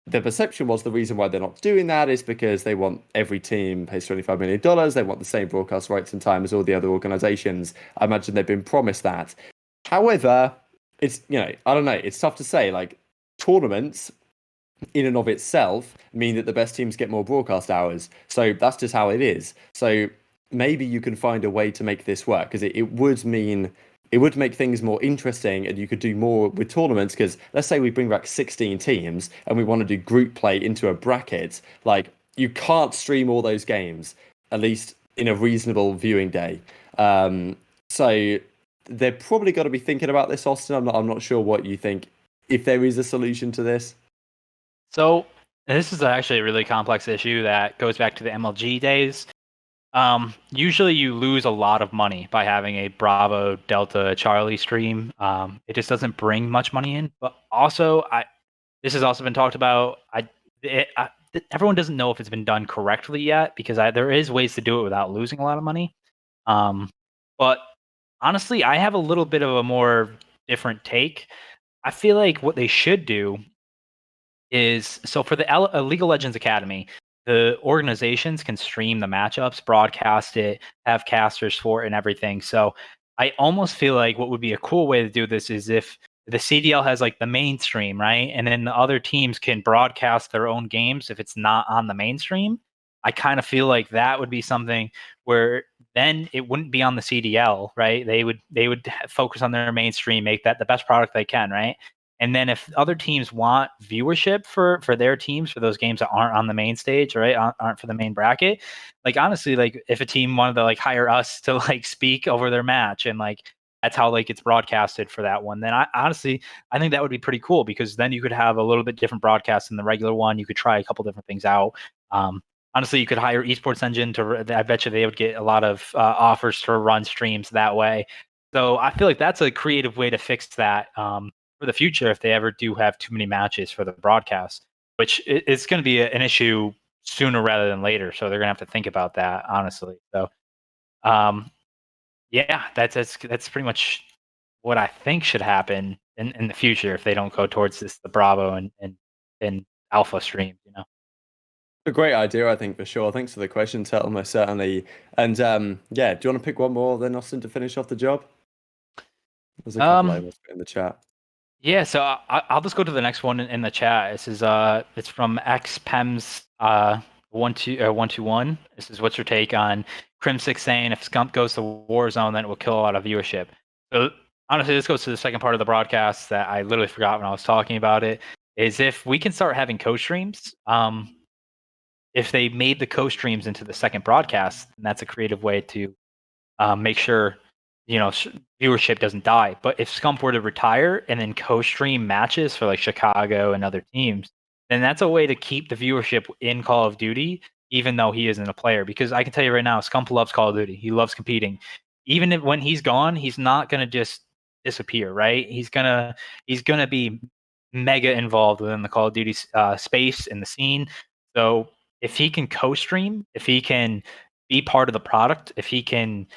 the perception was the reason why they're not doing that is because they want every team pays $25 million. They want the same broadcast rights and time as all the other organizations. I imagine they've been promised that. However, it's, I don't know, it's tough to say. Like, tournaments in and of itself mean that the best teams get more broadcast hours. So that's just how it is. So maybe you can find a way to make this work because it would mean it would make things more interesting and you could do more with tournaments because let's say we bring back 16 teams and we want to do group play into a bracket, like you can't stream all those games, at least in a reasonable viewing day. So they're probably got to be thinking about this, Austin. I'm not sure what you think, if there is a solution to this. So this is actually a really complex issue that goes back to the MLG days. Usually you lose a lot of money by having a Bravo, Delta, Charlie stream. It just doesn't bring much money in. But also, this has also been talked about. Everyone doesn't know if it's been done correctly yet because there is ways to do it without losing a lot of money. But honestly, I have a little bit of a more different take. I feel like what they should do is so for the League of Legends Academy, the organizations can stream the matchups, broadcast it, have casters for it, and everything. So I almost feel like what would be a cool way to do this is if the CDL has like the mainstream, right? And then the other teams can broadcast their own games if it's not on the mainstream. I kind of feel like that would be something where then it wouldn't be on the CDL, right? They would focus on their mainstream, make that the best product they can, right? And then if other teams want viewership for their teams for those games that aren't on the main stage, right, aren't for the main bracket, like honestly, like if a team wanted to like hire us to like speak over their match and like that's how like it's broadcasted for that one, then I think that would be pretty cool because then you could have a little bit different broadcast than the regular one. You could try a couple different things out. Honestly, you could hire Esports Engine to. I bet you they would get a lot of offers to run streams that way. So I feel like that's a creative way to fix that. For the future if they ever do have too many matches for the broadcast, which it's going to be an issue sooner rather than later. So they're going to have to think about that, honestly. So, yeah, that's pretty much what I think should happen in the future if they don't go towards the Bravo and Alpha streams, A great idea, I think, for sure. Thanks for the question, Turtle, most certainly. And yeah, do you want to pick one more then, Austin, to finish off the job? There's a couple I was in the chat. Yeah, so I'll just go to the next one in the chat. This is it's from XPEMS 121. This is what's your take on Crim6 saying if Scump goes to Warzone, then it will kill a lot of viewership. So honestly, this goes to the second part of the broadcast that I literally forgot when I was talking about it. Is if we can start having co-streams, if they made the co-streams into the second broadcast, then that's a creative way to make sure viewership doesn't die. But if Scump were to retire and then co-stream matches for like Chicago and other teams, then that's a way to keep the viewership in Call of Duty, even though he isn't a player. Because I can tell you right now, Scump loves Call of Duty. He loves competing. Even if when he's gone, he's not gonna just disappear, right? He's gonna be mega involved within the Call of Duty space and the scene. So if he can co-stream, if he can be part of the product, if he can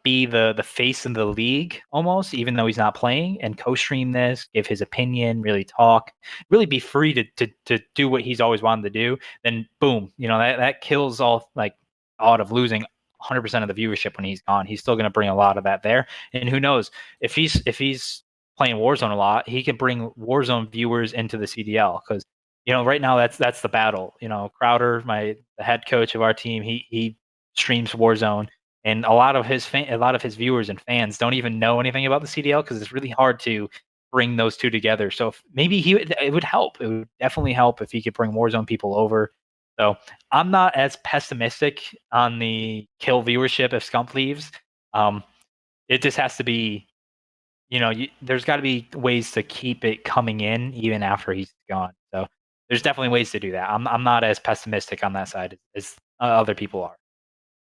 be the face of the league almost, even though he's not playing, and co-stream this, give his opinion, really talk, really be free to do what he's always wanted to do, then boom, that kills all like thought of losing 100% of the viewership when he's gone. He's still going to bring a lot of that there. And who knows, if he's playing Warzone a lot, he can bring Warzone viewers into the CDL because right now that's the battle. Crowder, the head coach of our team, he streams Warzone. And a lot of his viewers and fans don't even know anything about the CDL because it's really hard to bring those two together. So maybe it would help. It would definitely help if he could bring Warzone people over. So I'm not as pessimistic on the kill viewership if Scump leaves. It just has to be, there's got to be ways to keep it coming in even after he's gone. So there's definitely ways to do that. I'm not as pessimistic on that side as other people are.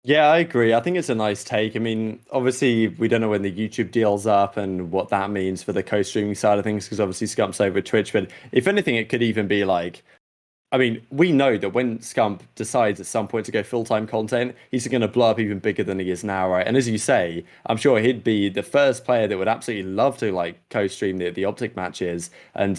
Yeah, I agree. I think it's a nice take. I mean, obviously, we don't know when the YouTube deal's up and what that means for the co-streaming side of things, because obviously Scump's over Twitch. But if anything, it could even be like, I mean, we know that when Scump decides at some point to go full-time content, he's going to blow up even bigger than he is now, right? And as you say, I'm sure he'd be the first player that would absolutely love to like co-stream the OpTic matches and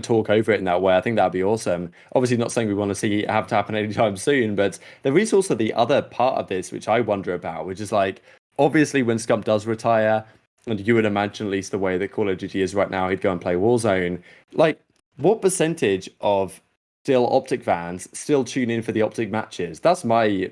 talk over it in that way. I think that'd be awesome. Obviously, not saying we want to see it have to happen anytime soon, but there is also the other part of this which I wonder about, which is like obviously when Scump does retire, and you would imagine at least the way that Call of Duty is right now, he'd go and play Warzone. Like, what percentage of still OpTic fans still tune in for the OpTic matches? That's my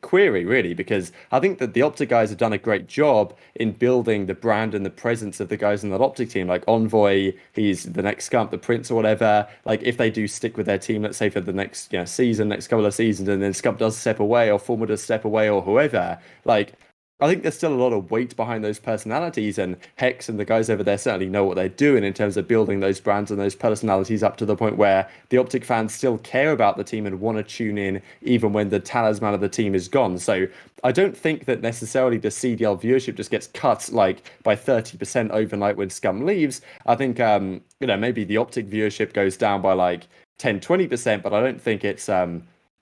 query really, because I think that the OpTic guys have done a great job in building the brand and the presence of the guys in that OpTic team. Like Envoy, he's the next Scump, the Prince or whatever. Like if they do stick with their team, let's say for the next season, next couple of seasons, and then Scump does step away or Former does step away or whoever, like I think there's still a lot of weight behind those personalities, and Hex and the guys over there certainly know what they're doing in terms of building those brands and those personalities up to the point where the OpTic fans still care about the team and want to tune in even when the talisman of the team is gone. So I don't think that necessarily the CDL viewership just gets cut like by 30% overnight when Scum leaves. I think maybe the OpTic viewership goes down by like 10-20%, but I don't think it's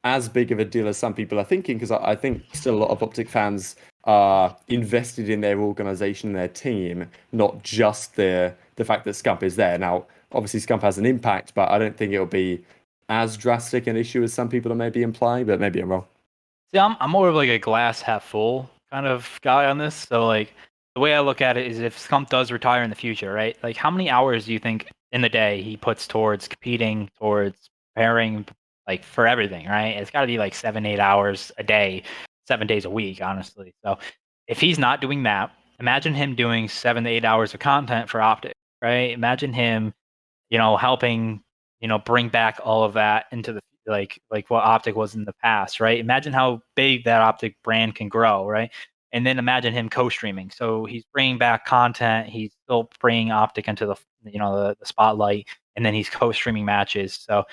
as big of a deal as some people are thinking, because I think still a lot of OpTic fans are invested in their organization and their team, not just the fact that Scump is there. Now, obviously Scump has an impact, but I don't think it'll be as drastic an issue as some people are maybe implying, but maybe I'm wrong. See, I'm more of like a glass half full kind of guy on this. So like the way I look at it is if Scump does retire in the future, right? Like how many hours do you think in the day he puts towards competing, towards preparing, like for everything, right? It's got to be like 7-8 hours a day, 7 days a week, honestly. So if he's not doing that, imagine him doing 7 to 8 hours of content for OpTic, right? Imagine him, helping, bring back all of that into the like what OpTic was in the past, right? Imagine how big that OpTic brand can grow, right? And then imagine him co-streaming. So he's bringing back content. He's still bringing OpTic into the spotlight, and then he's co-streaming matches. So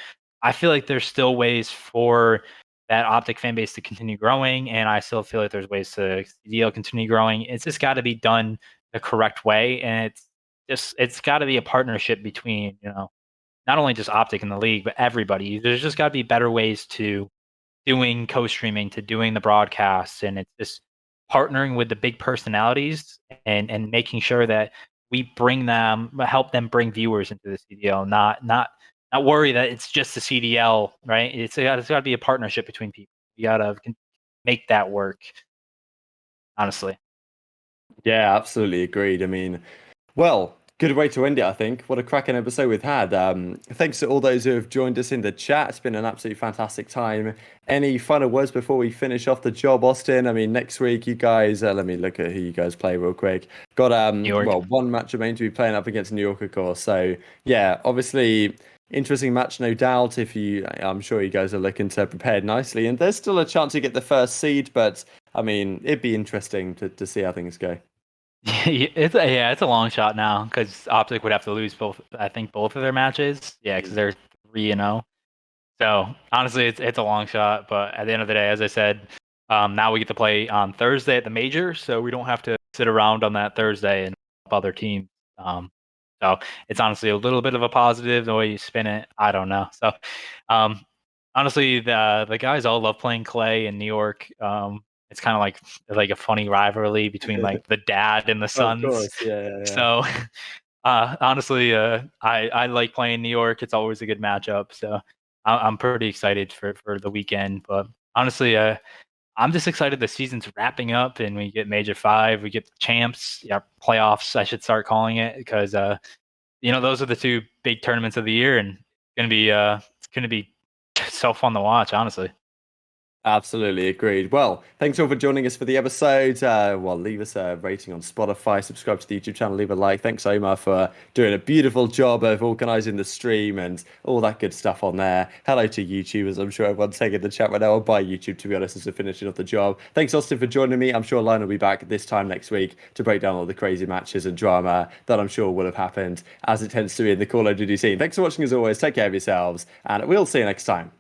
I feel like there's still ways for that OpTic fan base to continue growing, and I still feel like there's ways to CDL continue growing. It's just got to be done the correct way, and it's got to be a partnership between not only just OpTic in the league, but everybody. There's just got to be better ways to doing co-streaming, to doing the broadcasts, and it's just partnering with the big personalities and making sure that we help them bring viewers into the CDL, not worry that it's just the CDL, right? It's got to be a partnership between people. You got to make that work, honestly. Yeah, absolutely agreed. I mean, well, good way to end it, I think. What a cracking episode we've had. Thanks to all those who have joined us in the chat. It's been an absolutely fantastic time. Any final words before we finish off the job, Austin? I mean, next week, you guys, let me look at who you guys play real quick. Got, New York. well, one match remains to be playing up against New York, of course. So, yeah, obviously, interesting match, no doubt. I'm sure you guys are looking to prepare nicely. And there's still a chance to get the first seed, but, I mean, it'd be interesting to see how things go. It's a long shot now because OpTic would have to lose both. I think both of their matches. Yeah, because they're 3-0. So honestly, it's a long shot. But at the end of the day, as I said, now we get to play on Thursday at the major, so we don't have to sit around on that Thursday and help other teams. So it's honestly a little bit of a positive the way you spin it. I don't know. So honestly, the guys all love playing Clay in New York. It's kind of like a funny rivalry between like the dad and the sons. Of course, yeah. So honestly, I like playing New York. It's always a good matchup. So I'm pretty excited for the weekend. But honestly, I'm just excited the season's wrapping up and we get Major 5, we get the champs, playoffs, I should start calling it, because those are the two big tournaments of the year, and it's gonna be so fun to watch, honestly. Absolutely agreed. Well, thanks all for joining us for the episode. Well, leave us a rating on Spotify, subscribe to the YouTube channel, leave a like. Thanks, Omar, for doing a beautiful job of organizing the stream and all that good stuff on there. Hello to YouTubers. I'm sure everyone's taking the chat right now. I'll buy YouTube, to be honest, as we're finishing off the job. Thanks, Austin, for joining me. I'm sure Lionel will be back this time next week to break down all the crazy matches and drama that I'm sure will have happened, as it tends to be in the Call of Duty scene. Thanks for watching, as always. Take care of yourselves, and we'll see you next time.